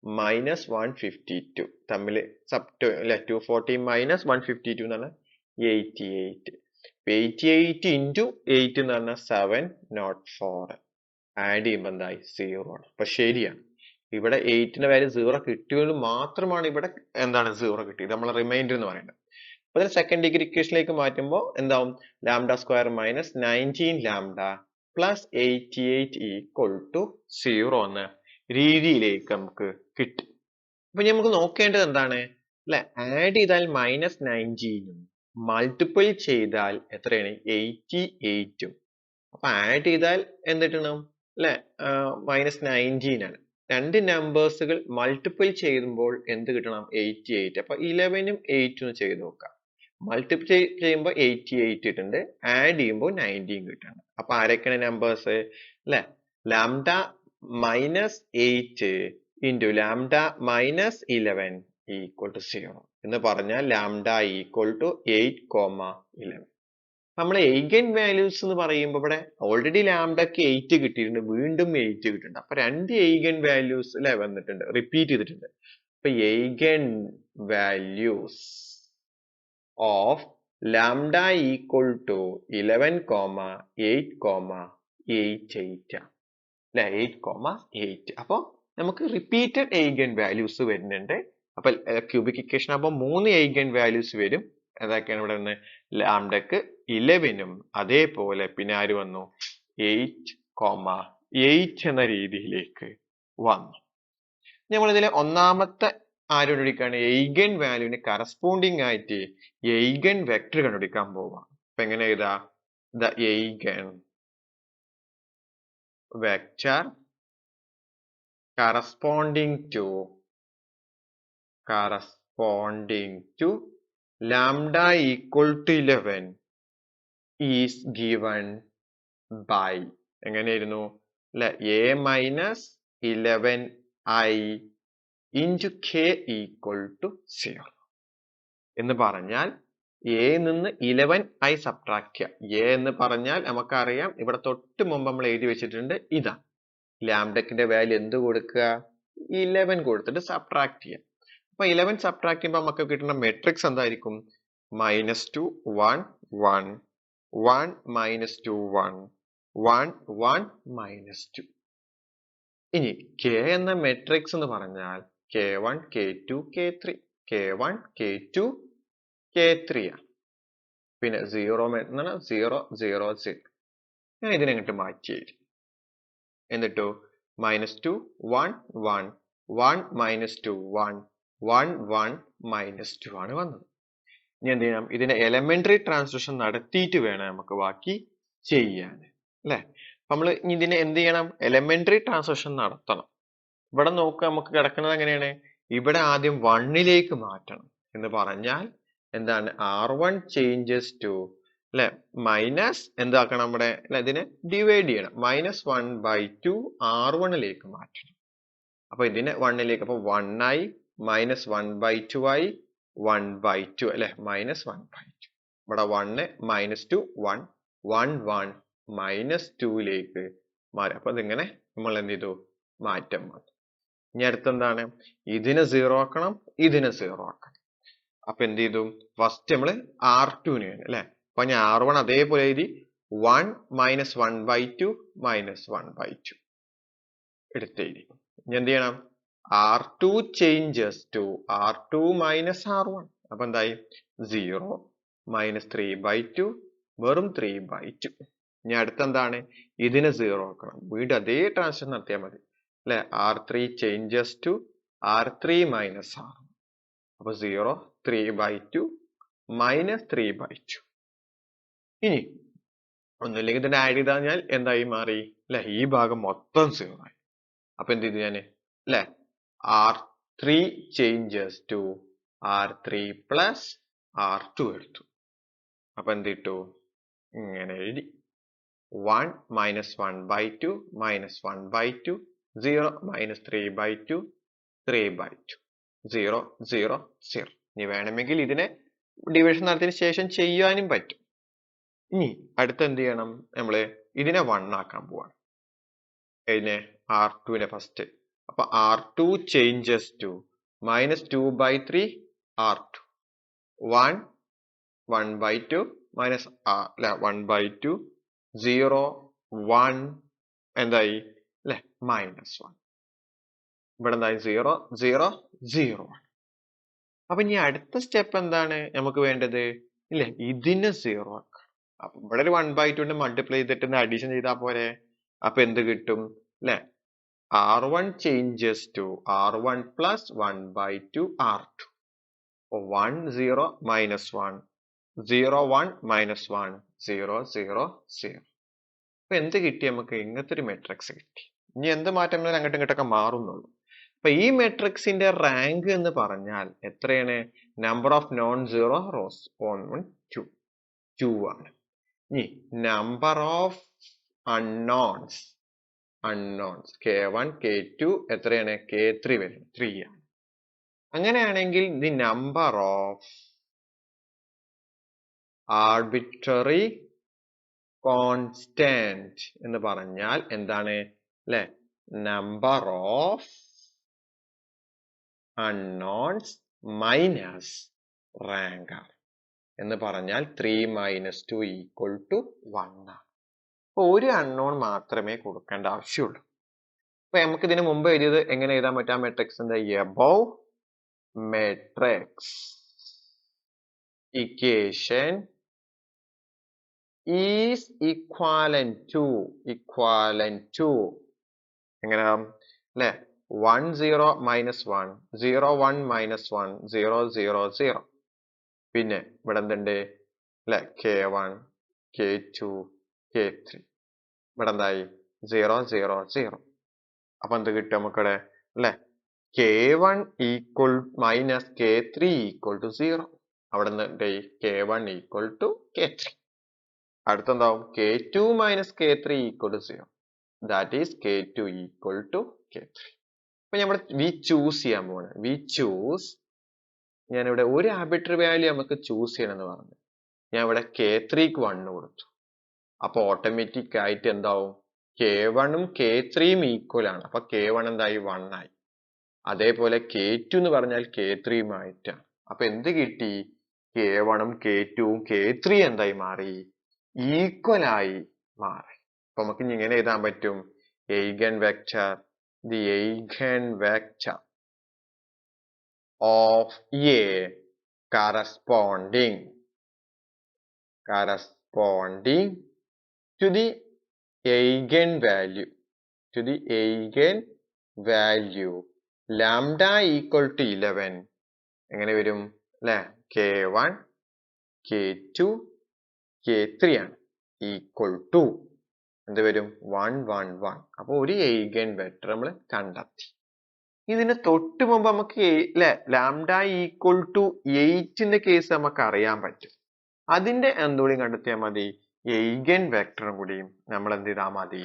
-152. തമ്മിൽ സബ് അല്ലെ 240 -152 എന്ന് പറഞ്ഞാൽ 88. 88 into 8 എന്ന് പറഞ്ഞാൽ 704. ആഡ് ചെയ്യുമ്പോൾ എന്തായി 0 ആണ്. അപ്പൊ ശരിയാണ്, ഇവിടെ 8ന്റെ വാല്യൂ 0 കിട്ടിയത് മാത്രമാണ് ഇവിടെ എന്താണ് 0 കിട്ടിയത്, നമ്മളെ റിമൈൻഡർ എന്ന് പറയുന്നത്. അപ്പൊ ഇതിന് സെക്കൻഡ് ഡിഗ്രി ഇക്വേഷനിലേക്ക് മാറ്റുമ്പോൾ എന്താവും ലാംഡ സ്ക്വയർ -19 ലാംഡ +88 = 0 എന്ന രീതിയിലേക്ക് നമുക്ക് കിട്ടും. അപ്പൊ നമുക്ക് നോക്കേണ്ടത് എന്താണ് അല്ലെ, ആഡ് ചെയ്താൽ -19 മൾട്ടിപ്പിൾ ചെയ്താൽ എത്രയാണ് 88. അപ്പൊ ആഡ് ചെയ്താൽ എന്ത് കിട്ടണം അല്ലെ -19 ആണ്. രണ്ട് നമ്പേഴ്സുകൾ മൾട്ടിപ്പിൾ ചെയ്യുമ്പോൾ എന്ത് കിട്ടണം 88. അപ്പൊ 11ഉം 8ഉം ചെയ്ത് നോക്കാം. മൾട്ടിപ്പിൾ ചെയ്യുമ്പോൾ 88 കിട്ടുന്നുണ്ട്, ആഡ് ചെയ്യുമ്പോൾ 19 കിട്ടുന്നുണ്ട്. അപ്പൊ ആരൊക്കെയാണ് നമ്പേഴ്സ് അല്ലെ ലാംഡ -8 into ലാംഡ -11 = 0 എന്ന് പറഞ്ഞാൽ ലാംഡ = 8,11. നമ്മൾ eigen values എന്ന് പറയുമ്പോൾ ഇവിടെ ഓൾറെഡി ലാംഡക്ക് 8 കിട്ടിയിട്ടുണ്ട്, വീണ്ടും 8 കിട്ടുന്നുണ്ട്. അപ്പൊ രണ്ട് eigen values അല്ലെ വന്നിട്ടുണ്ട്, റിപ്പീറ്റ് ചെയ്തിട്ടുണ്ട്. അപ്പൊ eigen values of lambda = 11,8,88 അല്ലെ 8,8. അപ്പൊ നമുക്ക് റിപ്പീറ്റഡ് eigen values വരുന്നുണ്ട്. അപ്പൊ ക്യൂബിക് ഇക്വേഷൻ ആകുമ്പോൾ 3 eigen values വരും. ഏതൊക്കെയാണ് ഇവിടെ നിന്ന് ലാംഡക്ക് 11ഉം അതേപോലെ പിന്നെ ആര് വന്നു 8,8 എന്ന രീതിയിലേക്ക് വന്നു. നമ്മൾ ഇതിലെ ഒന്നാമത്തെ ആര് കണ്ടുപിടിക്കുകയാണ് eigen വാല്യൂവിന് കറസ്പോണ്ടിങ് ആയിട്ട് eigen വെക്ടർ കണ്ടുപിടിക്കാൻ പോവാം. അപ്പൊ എങ്ങനെ എഴുതാ the eigen vector corresponding to lambda = 11 is given by എങ്ങനെയായിരുന്നു അല്ലെ a-11i into k = 0 എന്ന് പറഞ്ഞാൽ a നിന്ന് 11i സബ്ട്രാക്ട് ചെയ്യുക. a എന്ന് പറഞ്ഞാൽ നമുക്കറിയാം ഇവിടെ തൊട്ട് മുമ്പ് നമ്മൾ എഴുതി വെച്ചിട്ടുണ്ട്, ഇതാ ലാംഡക്കിന്റെ വാല്യൂ എന്ത് കൊടുക്കുക 11 കൊടുത്തിട്ട് സബ്ട്രാക്ട് ചെയ്യുക. അപ്പൊ 11 സബ്ട്രാക്ട് ചെയ്യുമ്പോൾ നമുക്ക് കിട്ടുന്ന മെട്രിക്സ് എന്തായിരിക്കും -2 1 1 1 -2 1 1 1 -2. ഇനി k എന്ന മെട്രിക്സ് എന്ന് പറഞ്ഞാൽ k1 k2 k3 k1 k2 k3 ആണ്. പിന്നെ 0 0 0 0 ഞാൻ ഇതിനെങ്ങോട്ട് മാറ്റി എഴുതി. എന്നിട്ടോ -2 1 1 1 -2 1 1 1 -2 ആണ് വന്നത്. ഇനി എന്ത് ചെയ്യണം? ഇതിനെ എലമെന്ററി ട്രാൻസ്ലേഷൻ നടത്തിയിട്ട് വേണം നമുക്ക് ബാക്കി ചെയ്യാൻ, അല്ലെ? നമ്മൾ ഇതിനെ എന്ത് ചെയ്യണം? എലമെന്ററി ട്രാൻസ്ലേഷൻ നടത്തണം. ഇവിടെ നോക്കുക, നമുക്ക് കിടക്കുന്നത് എങ്ങനെയാണ്? ഇവിടെ ആദ്യം 1ലേക്ക് മാറ്റണം എന്ന് പറഞ്ഞാൽ എന്താണ്? R1 ചേഞ്ചസ് ടു, അല്ലെ, മൈനസ് എന്താക്കണം? നമ്മുടെ ഇതിനെ ഡിവൈഡ് ചെയ്യണം. -1/2 R1ലേക്ക് മാറ്റണം. അപ്പൊ ഇതിനെ 1ലേക്ക്, അപ്പൊ 1 ആയി, -1/2 ആയി, 1/2, അല്ലെ, -1/2. ഇവിടെ 1 -2 1 1 1 -2ലേക്ക് മാറി. അപ്പൊ ഇതിങ്ങനെ നമ്മൾ എന്ത് ചെയ്തു? മാറ്റം വന്നു. ഇനി അടുത്തെന്താണ്? ഇതിനെ 0 ആക്കണം, ഇതിനെ 0 ആക്കണം. അപ്പൊ എന്ത് ചെയ്തു? ഫസ്റ്റ് നമ്മള് R2 അല്ലെ, അപ്പൊ ഞാൻ R1 അതേപോലെ എഴുതി 1 -1/2 -1/2 എടുത്തെഴുതി. ഇനി എന്ത് ചെയ്യണം? R2 changes to R2 -R1. അപ്പൊ എന്തായി? 0 -3/2 വെറും 3/2. ഇനി അടുത്തെന്താണ്? ഇതിനെ 0 ആക്കണം. വീണ്ടും അതേ ട്രാൻസ്ലേഷൻ നടത്തിയാൽ മതി, അല്ലെ? R3 changes to R3 -R1. അപ്പൊ 0 3/2 -3/2. ഇനി ഒന്നുമില്ലെങ്കിൽ ഇതിനെ ആഡ് ചെയ്ത് കഴിഞ്ഞാൽ എന്തായി മാറി, അല്ലെ? ഈ ഭാഗം മൊത്തം 0 ആയി. അപ്പൊ എന്ത് ചെയ്തു ഞാന്, അല്ലെ? R3 changes to R3 plus R2 എടുത്തു. അപ്പൊ എന്ത് കിട്ടു? ഇങ്ങനെ എഴുതി 1 -1/2 -1/2 0 -3/2 3/2 0 0 0. ഇനി വേണമെങ്കിൽ ഇതിനെ ഡിവിഷൻ നടത്തിയതിനു ശേഷം ചെയ്യാനും പറ്റും. ഇനി അടുത്ത എന്ത് ചെയ്യണം? നമ്മള് ഇതിനെ 1 ആക്കാൻ പോവാണ്. ഇതിനെ R2നെ ഫസ്റ്റ്. അപ്പൊ R2 ചേഞ്ചസ് ടു -2/3 R2 1 1/2 1/2 0 1 എന്തായി, അല്ലെ? -1. ഇവിടെ എന്തായി? 0 0 0 ആണ്. അപ്പൊ ഇനി അടുത്ത സ്റ്റെപ്പ് എന്താണ് നമുക്ക് വേണ്ടത്? ഇല്ലേ, ഇതിനെ 0 ആക്കണം. അപ്പൊ ഇവിടെ ഒരു 1/2 മൾട്ടിപ്ലൈ ചെയ്തിട്ട് അഡീഷൻ ചെയ്താൽ പോരെ? അപ്പൊ എന്ത് കിട്ടും, അല്ലെ? R1 changes to R1 plus 1/2 R2. 1 0 -1 0 1 -1 0 0 0. അപ്പൊ എന്ത് കിട്ടി നമുക്ക്? ഇങ്ങനത്തെ ഒരു മെട്രിക്സ് കിട്ടി. ഇനി എന്ത് മാറ്റം വന്നാലും അങ്ങോട്ടും ഇങ്ങോട്ടൊക്കെ മാറുന്നുള്ളൂ. അപ്പൊ ഈ മെട്രിക്സിന്റെ റാങ്ക് എന്ന് പറഞ്ഞാൽ എത്രയാണ്? Number of non zero rose 1 2 2 ആണ്. ഇനി number of unknowns k1 k2 എത്രയാണ്? k3 വരും, 3 ആണ്. അങ്ങനെയാണെങ്കിൽ the number of arbitrary constant എന്ന് പറഞ്ഞാൽ എന്താണ്, അല്ലെ? Number of unknowns minus rank എന്ന് പറഞ്ഞാൽ 3 - 2 = 1 ആണ്. അപ്പൊ ഒരു അൺനോൺ മാത്രമേ കൊടുക്കേണ്ട ആവശ്യമുള്ളൂ. അപ്പൊ നമുക്ക് ഇതിന് മുമ്പ് എഴുതിയത് എങ്ങനെ എഴുതാൻ പറ്റാ? മെട്രിക്സിന്റെ above matrix equation is equivalent to എങ്ങനെ, അല്ലെ? 1 0 -1 0 1 -1 0 0 0. പിന്നെ ഇവിടെ എന്തുണ്ട്, അല്ലെ? k1 k2 k3. ഇവിടെ എന്തായി? 0 0 0. അപ്പൊ എന്ത് കിട്ടും നമുക്കിവിടെ, അല്ലെ? k1 minus k3 = 0. അവിടെ നിന്ന് k1 = k3. അടുത്തെന്താവും? k2 minus k3 = 0. That is k2 = k3. അപ്പൊ നമ്മൾ വി ചൂസ് ചെയ്യാൻ പോവാണ്. വി ചൂസ്, ഞാനിവിടെ ഒരു ആർബിട്രറി വാല്യൂ നമുക്ക് ചൂസ് ചെയ്യണം എന്ന് പറഞ്ഞു. ഞാൻ ഇവിടെ k3ക്ക് 1 കൊടുത്തു. അപ്പൊ ഓട്ടോമാറ്റിക് ആയിട്ട് എന്താവും? k1ഉം k3യും ഈക്വൽ ആണ്. അപ്പൊ k1 എന്തായി? 1 ആയി. അതേപോലെ k2 എന്ന് പറഞ്ഞാൽ k3യും ആയിട്ടാണ്. അപ്പൊ എന്ത് കിട്ടി? k1ഉം k2ഉം k3 എന്തായി മാറി? ഈക്വൽ ആയി മാറി. അപ്പൊ നമുക്ക് ഇനി ഇങ്ങനെ എഴുതാൻ പറ്റും? eigen vector, the eigen vector of A corresponding to the eigenvalue lambda equal to 11 എങ്ങനെ വരും അല്ലെ k1 k2 k3 ആണ് equal to എന്ത് വരും 1 1 1 അപ്പൊ ഒരു eigen vector നമ്മൾ കണ്ടെത്തി ഇതിന് തൊട്ട് മുമ്പ് നമുക്ക് അല്ലെ ലാംഡ ഈക്വൽ ടു 8ന്റെ കേസ് നമുക്ക് അറിയാൻ പറ്റും അതിന്റെ എന്തുകൂടി കണ്ടെത്തിയാൽ മതി eigen വെക്ടറും കൂടിയും നമ്മൾ എന്ത് ചെയ്താൽ മതി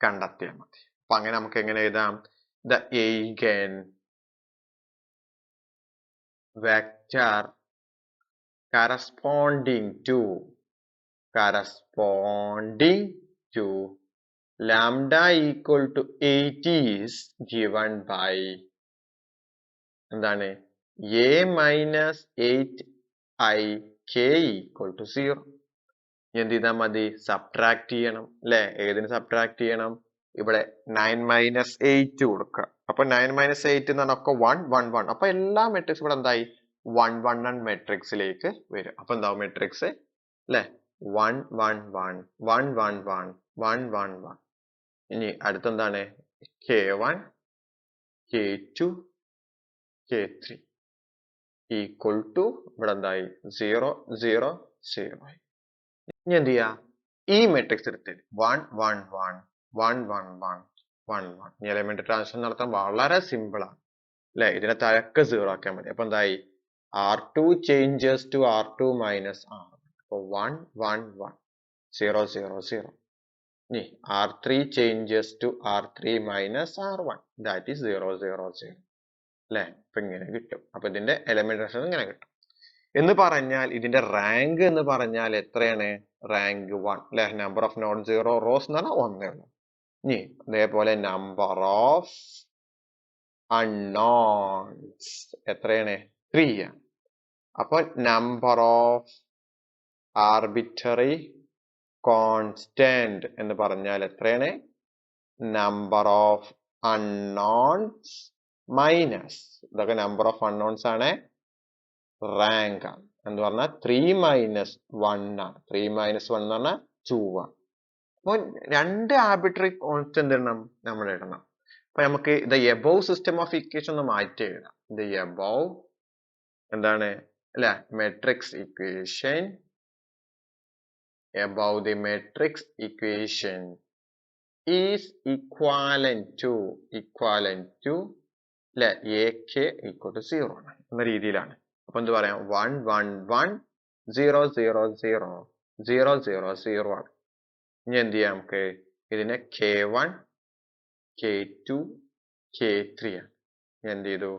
കണ്ടെത്തിയാൽ മതി അപ്പൊ അങ്ങനെ നമുക്ക് എങ്ങനെ എഴുതാം the eigen vector corresponding to lambda equal to 8 is given by എന്താണ് a minus 8 i k equal to 0 എന്ത് ചെയ്താൽ മതി സബ്ട്രാക്ട് ചെയ്യണം അല്ലെ ഏതിന് സബ്ട്രാക്ട് ചെയ്യണം ഇവിടെ 9 minus 8 കൊടുക്കുക അപ്പൊ 9 minus 8 എന്ന് പറഞ്ഞാൽ ഒക്കെ 1 1 1 അപ്പൊ എല്ലാ മെട്രിക്സ് ഇവിടെ എന്തായി 1 1 1 മെട്രിക്സിലേക്ക് വരും അപ്പൊ എന്താവും മെട്രിക്സ് അല്ലെ 1 1 1 1 1 1 1 1 1 ഇനി അടുത്തെന്താണ് k1 k2 k3 equal to ഇവിടെ എന്തായി 0 0 0 ഇനി എന്ത് ചെയ്യാ ഈ മെട്രിക്സ് എടുത്ത് 1 1 1 1 1 1 1 1 ഇനി എലമെന്റ് ട്രാൻസ്ഫർ നടത്താൻ വളരെ സിമ്പിൾ ആണ് അല്ലെ ഇതിനെ തഴക്ക 0 ആക്കിയാൽ മതി അപ്പൊ എന്തായി r2 changes to r2 minus r അപ്പൊ 1 1 1 0 0 0 ഇനി r3 changes to r3 minus r1 that is 0 0 0 അല്ലെ അപ്പൊ ഇങ്ങനെ കിട്ടും അപ്പൊ ഇതിന്റെ എലമെന്റ് ട്രാൻസ്ഫർ ഇങ്ങനെ കിട്ടും എന്ന് പറഞ്ഞാൽ ഇതിന്റെ റാങ്ക് എന്ന് പറഞ്ഞാൽ എത്രയാണ് റാങ്ക് 1 അല്ലെ number of non zero rose എന്ന് പറഞ്ഞാൽ 1 ആണ് ഇനി അതേപോലെ നമ്പർ ഓഫ് അൺനോൺസ് എത്രയാണ് 3 ആണ് അപ്പൊ നമ്പർ ഓഫ് ആർബിട്രറി കോൺസ്റ്റന്റ് എന്ന് പറഞ്ഞാൽ എത്രയാണ് നമ്പർ ഓഫ് അൺനോൺസ് മൈനസ് ഇതൊക്കെ നമ്പർ ഓഫ് അൺനോൺസ് ആണ് റാങ്ക് ആണ് എന്ന് പറഞ്ഞാൽ 3 minus 1 ആണ് 3 minus 1 എന്ന് പറഞ്ഞാൽ 2 ആണ് അപ്പൊ രണ്ട് ആർബിട്രറി കോൺസ്റ്റന്റ് നമ്മൾ ഇടണം അപ്പൊ നമുക്ക് ഇത് എബോവ് സിസ്റ്റം ഓഫ് ഇക്വേഷൻ ഒന്ന് മാറ്റി എഴുതാം ഇത് എബോവ് എന്താണ് അല്ലെ matrix equation above the matrix equation is equivalent to അല്ലെ ak equal to 0 ആണ് എന്ന രീതിയിലാണ് അപ്പൊ എന്ത് പറയാം 1 1 1 0 0 0 0 0 0 ആണ് ഇനി എന്ത് ചെയ്യാം നമുക്ക് ഇതിനെ k1 k2 k3 ആണ് ഇനി എന്ത് ചെയ്തു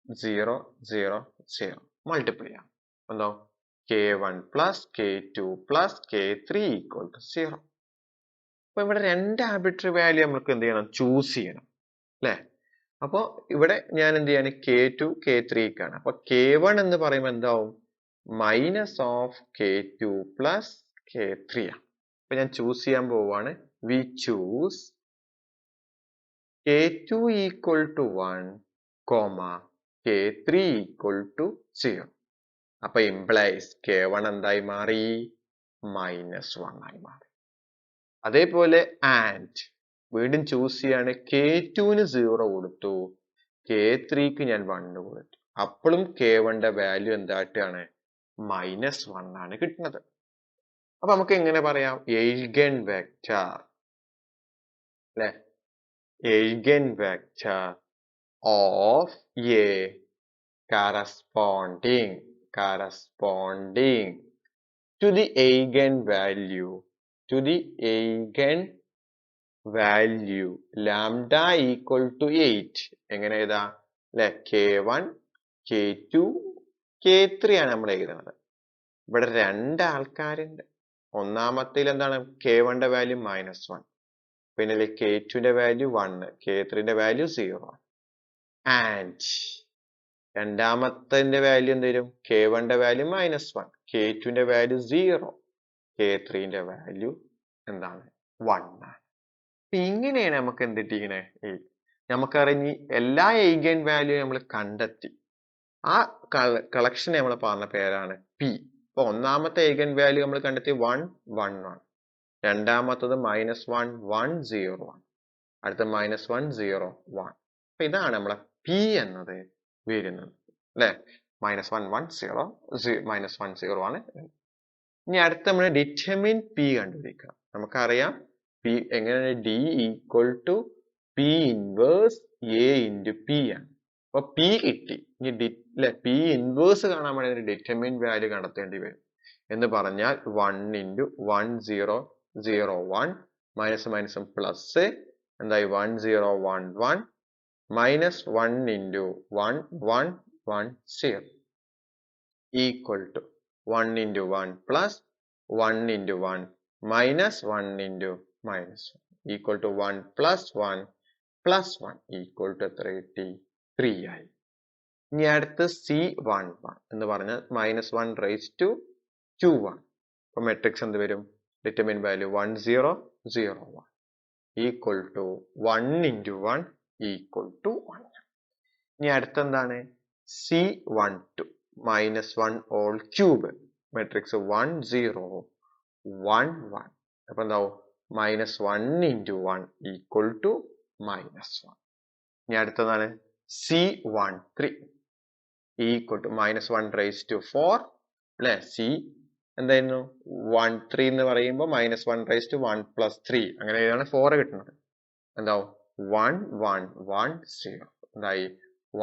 0 0 0 മൾട്ടിപ്ലൈ ചെയ്യാം എന്തോ k1 plus k2 plus k3 equal to 0 അപ്പൊ ഇവിടെ രണ്ട് ആർബിട്രറി വാല്യൂ നമുക്ക് എന്ത് ചെയ്യണം ചൂസ് ചെയ്യണം അല്ലെ അപ്പൊ ഇവിടെ ഞാൻ എന്ത് ചെയ്യാണ് k2 k3 ക്കാണ് അപ്പൊ k1 എന്ന് പറയുമ്പോൾ എന്താവും minus of k2 plus k3 ആണ് അപ്പൊ ഞാൻ ചൂസ് ചെയ്യാൻ പോവാണ് we choose k2 equal to 1 comma k3 equal to 0 അപ്പൊ ഇംപ്ലൈസ് k1 എന്തായി മാറി -1 ആയി മാറി അതേപോലെ ആൻഡ് വീണ്ടും ചൂസ് ചെയ്യാണ് k2ന് 0 കൊടുത്തു k3ക്ക് ഞാൻ 1 കൊടുത്തു അപ്പോഴും k1ന്റെ വാല്യൂ എന്തായിട്ടാണ് -1 ആണ് കിട്ടുന്നത് അപ്പൊ നമുക്ക് എങ്ങനെ പറയാം eigen vector അല്ലെ eigen vector of a corresponding to the eigenvalue lambda equal to 8 എങ്ങനെ എഴുതാ അല്ലെ k1 k2 k3 ആണ് നമ്മൾ എഴുതുന്നത് ഇവിടെ രണ്ട് ആൾക്കാരുണ്ട് ഒന്നാമത്തേൽ എന്താണ് k1ന്റെ വാല്യൂ -1 പിന്നെ k2ന്റെ വാല്യൂ 1 k3ന്റെ വാല്യൂ 0 ആൻഡ് രണ്ടാമത്തെ വാല്യൂ എന്ത് വരും k1ന്റെ വാല്യൂ -1 k2ന്റെ വാല്യൂ 0 k3ന്റെ വാല്യൂ എന്താണ് 1 ആണ് അപ്പൊ ഇങ്ങനെയാണ് നമുക്ക് എന്ത് കിട്ടിയിരിക്കണേ നമുക്കറിഞ്ഞ് എല്ലാ eigen വാല്യൂ നമ്മൾ കണ്ടെത്തി ആ കളക്ഷനെ നമ്മൾ പറഞ്ഞ പേരാണ് പി. അപ്പൊ ഒന്നാമത്തെ eigen വാല്യൂ നമ്മൾ കണ്ടെത്തി 1 1 1, രണ്ടാമത്തത് -1 1 0 1, അടുത്ത -1 0 1. അപ്പൊ ഇതാണ് നമ്മളെ പി എന്നത് വരുന്നത് അല്ലെ. -1 1 0 -1 0 ആണ്. ഇനി അടുത്ത നമ്മൾ ഡിറ്റർമിൻ പി കണ്ടുപിടിക്കണം. നമുക്കറിയാം പി എങ്ങനെയാണ്, D equal to P inverse A into P ആണ്. അപ്പൊ പി കിട്ടി. ഇനി പി ഇൻവേഴ്സ് കാണാൻ വേണ്ടി ഡിറ്റർമിൻ വാല്യൂ കണ്ടെത്തേണ്ടി വരും. എന്ന് പറഞ്ഞാൽ 1 ഇൻറ്റു 1 0 0 1 മൈനസ് മൈനസ് പ്ലസ് എന്തായി 1 0 1 1 minus 1 into 1 1 1 0 equal to 1 into 1 plus 1 into 1 minus 1 into minus 1 equal to 1 plus 1 plus 1 equal to 3 ആയി. ഇനി അടുത്ത് C11 എന്ന് പറഞ്ഞാൽ -1 raised to 2 1. അപ്പൊ മെട്രിക്സ് എന്ത് വരും? Determine value 1 0 0 1 equal to 1 into 1 equal to 1. ഇനി അടുത്ത എന്താണ്? C12 -1 all cube. മെട്രിക്സ് 1 0 1 1. അപ്പൊ എന്താവും? -1 into 1 equal to -1. ഇനി അടുത്തതാണ് C13 equal to -1 raised to 4 അല്ലെ. C എന്തായിരുന്നു? 1 3 എന്ന് പറയുമ്പോൾ -1 raised to 1 plus 3 അങ്ങനെ ഏതാണ് 4 കിട്ടുന്നത്. എന്താവും? 1 1 1 0 എന്തായി?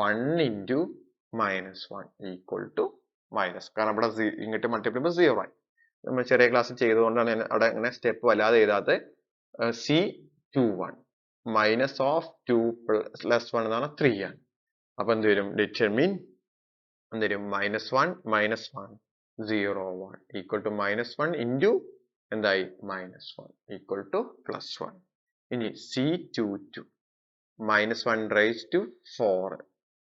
1 into -1 equal to മൈനസ്. കാരണം ഇവിടെ ഇങ്ങോട്ട് മൾട്ടിപ്ലൈ ചെയ്യുമ്പോൾ 0 ആയി. നമ്മൾ ചെറിയ ക്ലാസ് ചെയ്തുകൊണ്ടാണ് അവിടെ അങ്ങനെ സ്റ്റെപ്പ് വല്ലാതെ എഴുതാതെ. C21 മൈനസ് ഓഫ് 2 പ്ലസ് 1 എന്നാണ് 3 ആണ്. അപ്പൊ എന്ത് വരും? ഡിറ്റർമിൻ എന്ത് വരും? -1 -1 0 1 ഈക്വൽ ടു -1 ഇൻറ്റു എന്തായി? -1 ഈക്വൽ ടു +1. ഇനി C22 -1 raised to 4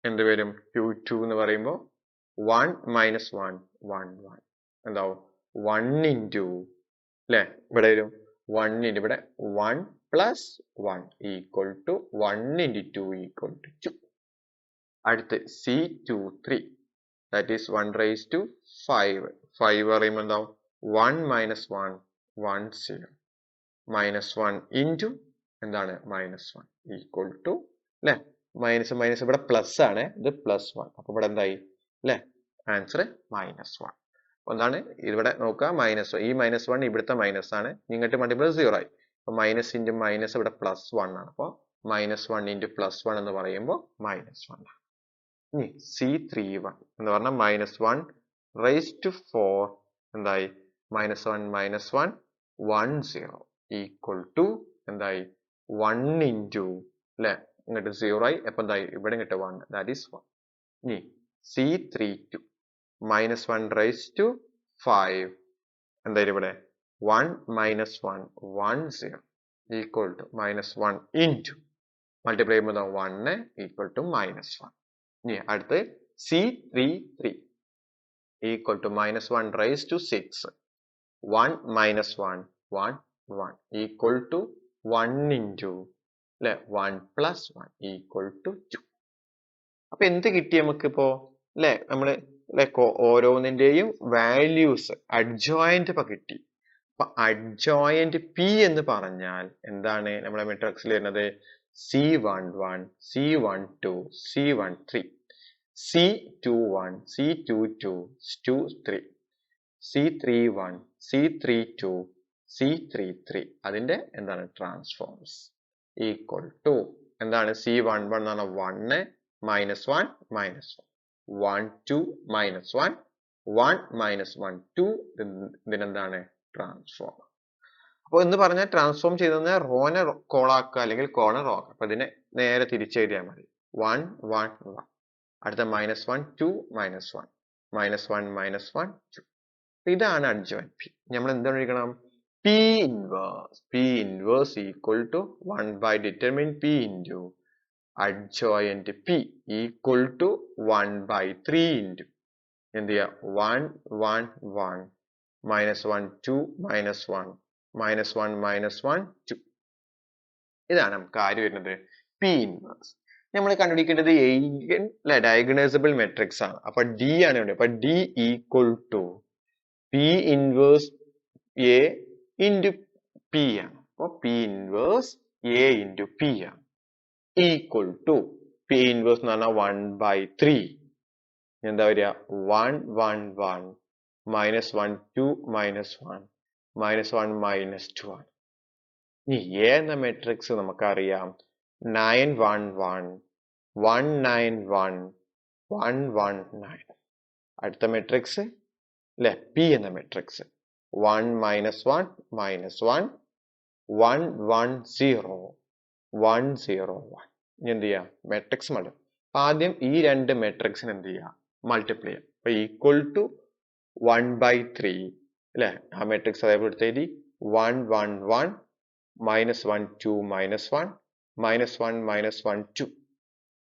എന്ത് വരും? 2 എന്ന് പറയുമ്പോൾ 1 minus 1 1 1 എന്താവും? 1 into അല്ലെ ഇവിടെ വരും 1 into ഇവിടെ 1 plus 1 equal to 1 into 2 equal to 2. അടുത്ത് C23 that is 1 raised to 5 5 പറയുമ്പോൾ എന്താവും? 1 minus 1 1 0 -1 into എന്താണ്? -1 equal to അല്ലെ മൈനസ് മൈനസ് ഇവിടെ പ്ലസ് ആണ്, ഇത് +1. അപ്പൊ ഇവിടെ എന്തായി? അല്ലെ ആൻസർ -1. എന്താണ് ഇവിടെ നോക്കുക? ഈ -1 ഇവിടുത്തെ മൈനസ് ആണ്, ഇങ്ങോട്ട് മൾട്ടിപ്ലൈ 0 ആയി. അപ്പൊ മൈനസ് ഇൻറ്റു മൈനസ് ഇവിടെ +1 ആണ്. അപ്പൊ -1 ഇൻറ്റു +1 എന്ന് പറയുമ്പോൾ -1 ആണ്. ഇനി C31 എന്ന് പറഞ്ഞാൽ -1 raised to 4 എന്തായി? -1 -1 1 0 ഈക്വൽ ടു എന്തായി? 1 ഇൻറ്റു അല്ലെ ഇങ്ങോട്ട് 0 ആയി. അപ്പൊ എന്തായി? ഇവിടെ ഇങ്ങോട്ട് 1 ദാറ്റ് ഈസ് 1. ഇനി C32 -1 raised to 5 എന്തായാലും ഇവിടെ 1 -1 1 0 ഈക്വൽ ടു -1 ഇൻറ്റു മൾട്ടിപ്ലൈ ചെയ്യുമ്പോൾ 1 ഈക്വൽ ടു -1. ഇനി അടുത്ത് C33 equal to -1 raised to 6 1 -1 1 1 equal to 1 into അല്ലെ 1 plus 1 ഈക്വൽ ടു 2. അപ്പൊ എന്ത് കിട്ടി നമുക്കിപ്പോ? അല്ലെ നമ്മള് ഓരോന്നിന്റെയും വാല്യൂസ് അഡ്ജോയിന്റ് ഇപ്പൊ കിട്ടി. അപ്പൊ അഡ്ജോയിന്റ് പി എന്ന് പറഞ്ഞാൽ എന്താണ്? നമ്മുടെ മെട്രിക്സിൽ വരുന്നത് C11 C12 C13 C21 C22 C23 C31 C32 C33 അതിന്റെ എന്താണ്? ട്രാൻസ്ഫോംസ് ഈക്വൽ ടു എന്താണ്? C11 എന്ന് പറഞ്ഞാൽ 1 -1 -1 1 2 -1 1 -1 2 ഇതിനെന്താണ്? ട്രാൻസ്ഫോം. അപ്പൊ എന്ന് പറഞ്ഞാൽ ട്രാൻസ്ഫോം ചെയ്ത് റോനെ കോളാക്കുക അല്ലെങ്കിൽ കോണ റോ ആക്കുക. അപ്പൊ ഇതിനെ നേരെ തിരിച്ചെഴുതിയാൽ മതി. 1 1 1 അടുത്ത -1 2 -1 -1 -1 2. ഇതാണ് അഡ്ജോയിന്റ് പി. നമ്മൾ എന്താണ് എഴുതണം? P inverse equal to 1 by determine P into adjoint P equal to 1 by 3 into എന്ത് ചെയ്യാ? 1 1 1 -1 2 -1 -1 -1 2. ഇതാണ് നമുക്ക് ആര് വരുന്നത്? P inverse. നമ്മൾ കണ്ടുപിടിക്കേണ്ടത് eigen അല്ലെ ഡയഗണൈസബിൾ മെട്രിക്സ് ആണ്. അപ്പൊ ഡി ആണ് ഇവിടെ. അപ്പൊ D equal to P inverse A into P ആണ്. അപ്പൊ P inverse A into P ആണ് ഈക്വൽ ടു പി ഇൻവേഴ്സ് എന്ന് പറഞ്ഞാൽ 1/3. എന്താ വരിക 1 1 1 minus 1 2 minus 1 minus 1 minus 2 ആണ്. ഇനി എ എന്ന മെട്രിക്സ് നമുക്കറിയാം 9 1 1 1 9 1 1 1 9. അടുത്ത മെട്രിക്സ് അല്ലെ പി എന്ന മെട്രിക്സ് 1 minus 1 minus 1 1 1 0 1 0 1. ഇനി എന്ത് ചെയ്യാം മെട്രിക്സ് മതി. ആദ്യം ഈ രണ്ട് മെട്രിക്സിന് എന്ത് ചെയ്യാം മൾട്ടിപ്ലൈ ചെയ്യാം. അപ്പൊ ഈക്വൽ ടു 1/3 അല്ലെ ആ മെട്രിക്സ് അതേപോലെ എടുത്ത് എഴുതി 1 1 1 minus 1 2 minus 1 minus 1 minus 1 2.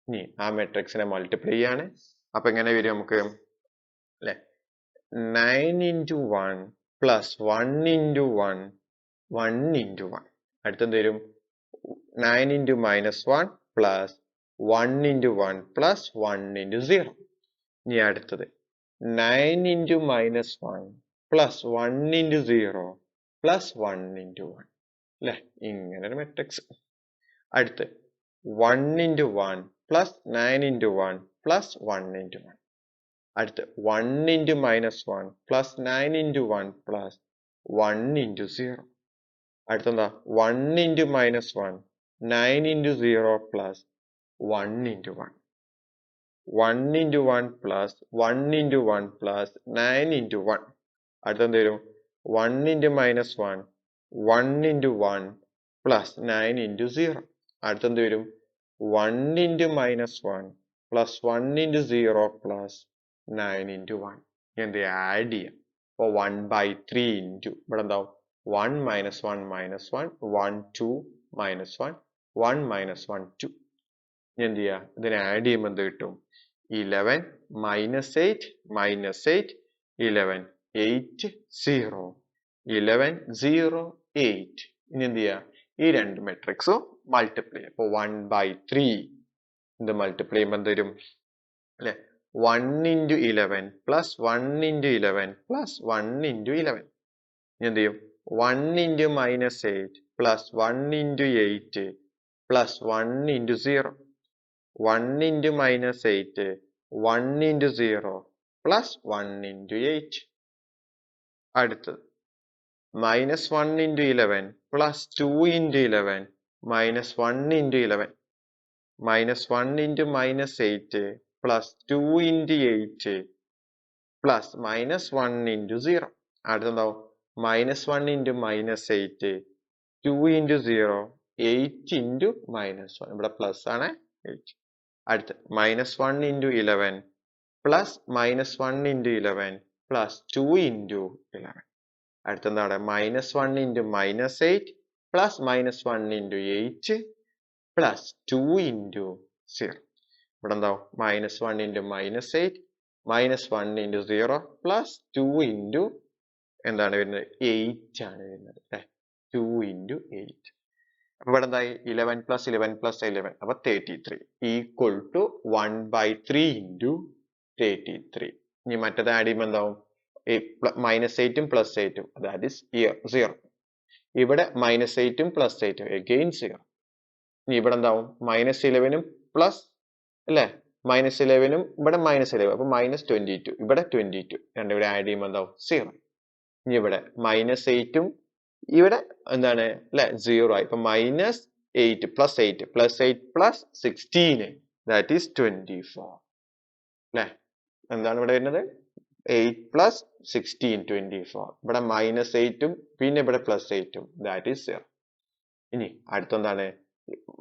ഇനി ആ മെട്രിക്സിനെ മൾട്ടിപ്ലൈ ചെയ്യാണ്. അപ്പൊ എങ്ങനെ വരും നമുക്ക് അല്ലെ 9 into 1 plus 1 into 1 1 into 1. അടുത്തെന്ത് വരും 9 into minus 1 plus 1 into 1 plus 1 into 0. ഇനി അടുത്തത് 9 into minus 1 plus 1 into 0 plus 1 into 1 അല്ലെ ഇങ്ങനെ ഒരു മെട്രിക്സ്. അടുത്ത് 1 into 1 plus 9 into 1 plus 1 into 1. അടുത്ത് 1 into minus 1 plus 9 into 1 plus 1 into 0. അടുത്തെന്താ 1 into minus 1 9 into 0 plus 1 into 1. 1 into 1 plus 1 into 1 plus 9 into 1. അടുത്തെന്ത് വരും 1 into minus 1 1 into 1 plus 9 into 0. അടുത്തെന്ത് വരും 1 into minus 1 plus 1 into 0 plus 9 into 1. എന്ത് add ചെയ്യാം. അപ്പൊ 1/3 into ഇവിടെ എന്താവും 1 minus 1 minus 1 1 2 minus 1 1 minus 1 2. എന്ത് ചെയ്യാ ഇതിനെ ആഡ് ചെയ്യുമ്പോൾ എന്ത് കിട്ടും 11 minus 8 minus 8 11 8 0 11 0 8. ഇനി എന്ത് ചെയ്യാ ഈ രണ്ട് മെട്രിക്സും മൾട്ടിപ്ലൈ ചെയ്യാം. അപ്പൊ 1/3 ഇത് മൾട്ടിപ്ലൈ ചെയ്യുമ്പോൾ എന്ത് വരും അല്ലെ 1 into 11 plus 1 into 11 plus 1 into 11. ഇനി എന്ത് ചെയ്യും 1 into minus 8 plus 1 into 8 plus 1 into 0. 1 into minus 8 1 into 0 plus 1 into 8. അടുത്തത് minus 1 into 11 plus 2 into 11 minus 1 into 11. minus 1 into minus 8 plus 2 into 8 plus minus 1 into 0. അടുത്തെന്താവും minus 1 into minus 8 2 into 0 8 into minus 1. ഇവിടെ plus ആണ് 8. അടുത്ത് minus 1 into 11 plus minus 1 into 11 plus 2 into 11. അടുത്തെന്താണ് minus 1 into minus 8 plus minus 1 into 8 plus 2 into 0. ഇവിടെ എന്താവും minus 1 into minus 8 minus 1 into 0 plus 2 into എന്താണ് വരുന്നത് 8 ആണ് വരുന്നത് അല്ലെ 2 into 8. അപ്പൊ ഇവിടെ എന്തായി 11 plus 11 plus 11 അപ്പൊ 33 ഈക്വൽ ടു 1/3 into 33. ഇനി മറ്റേത് ആഡ് ചെയ്യുമ്പോൾ എന്താവും minus 8 plus 8 that is 0. ഇവിടെ minus 8 plus 8 again 0. ഇനി ഇവിടെ എന്താവും minus 11 plus അല്ലെ minus 11 ഇവിടെ minus 11 അപ്പൊ minus 22 ഇവിടെ 22 രണ്ടും ഇവിടെ ആഡ് ചെയ്യുമ്പോൾ എന്താവും 0. ഇനി ഇവിടെ minus 8 ഇവിടെ എന്താണ് അല്ലെ 0 ആയി. ഇപ്പൊ minus 8 plus 8 plus 8 plus 16 that is 24 അല്ലെ എന്താണ് ഇവിടെ വരുന്നത് 8 plus 16 24. ഇവിടെ minus 8 പിന്നെ ഇവിടെ plus 8 that is 0. ഇനി അടുത്തെന്താണ്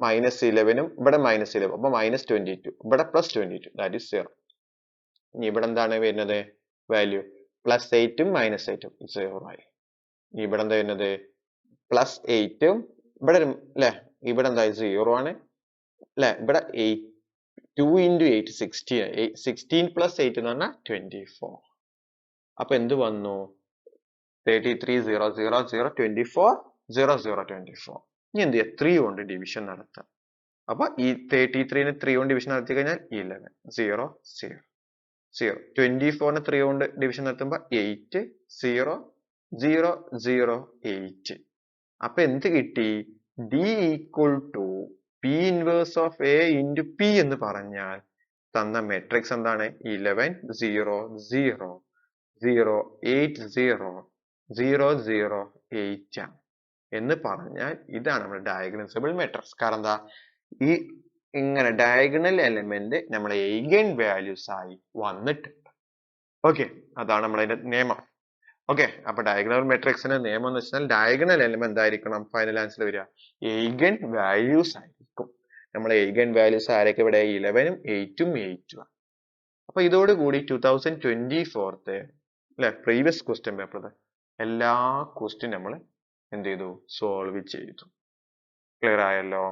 minus 11 ഇവിടെ minus 11 അപ്പൊ minus 22 ഇവിടെ plus 22 that is 0. ഇനി ഇവിടെ എന്താണ് വരുന്നത് വാല്യൂ plus 8 minus 8 0 ആയി. ഇവിടെ എന്താ വരുന്നത് പ്ലസ് 8 ഇവിടെ അല്ലെ ഇവിടെ എന്താ 0 ആണ് അല്ലെ ഇവിടെ 2 into 8 16 16 plus 8 എന്ന് പറഞ്ഞാൽ 24. അപ്പൊ എന്ത് വന്നു 33 0 0 0 24 0 0 24. ഇനി എന്ത് ചെയ്യാം 3 കൊണ്ട് ഡിവിഷൻ നടത്താം. അപ്പൊ ഈ 33ന് 3 കൊണ്ട് ഡിവിഷൻ നടത്തി കഴിഞ്ഞാൽ 11 0 0 0 24ന് 3 കൊണ്ട് ഡിവിഷൻ നടത്തുമ്പോ 8 0 0 0 8 അപ്പൊ എന്ത് കിട്ടി D equal to P inverse of A into P എന്ന് പറഞ്ഞാൽ തന്ന മെട്രിക്സ് എന്താണ് 11 0 0 0 8 0 0 0 8 ആണ് എന്ന് പറഞ്ഞാൽ ഇതാണ് നമ്മുടെ ഡയഗണൈസബിൾ മെട്രിക്സ്. കാരണം എന്താ ഈ ഇങ്ങനെ ഡയഗണൽ എലമെന്റ് നമ്മുടെ eigen വാല്യൂസ് ആയി വന്നിട്ടുണ്ട്. ഓക്കെ, അതാണ് നമ്മളതിന്റെ നിയമം. ഓക്കെ, അപ്പൊ ഡയഗണൽ മെട്രിക്സിന്റെ നിയമം എന്ന് വെച്ചാൽ ഡയഗണൽ എലമെന്റ് എന്തായിരിക്കണം ഫൈനൽ ആൻസർ വരിക eigen വാല്യൂസ് ആയിരിക്കും. നമ്മുടെ eigen വാല്യൂസ് ആരൊക്കെ ഇവിടെ 11ഉം 8ഉം 8ഉം ആണ്. അപ്പൊ ഇതോടുകൂടി 2024 അല്ലെ പ്രീവിയസ് ക്വസ്റ്റ്യൻ പേപ്പർ എല്ലാ ക്വസ്റ്റ്യൻ നമ്മൾ എന്ത് ചെയ്തു സോൾവ് ചെയ്തു. ക്ലിയർ ആയല്ലോ?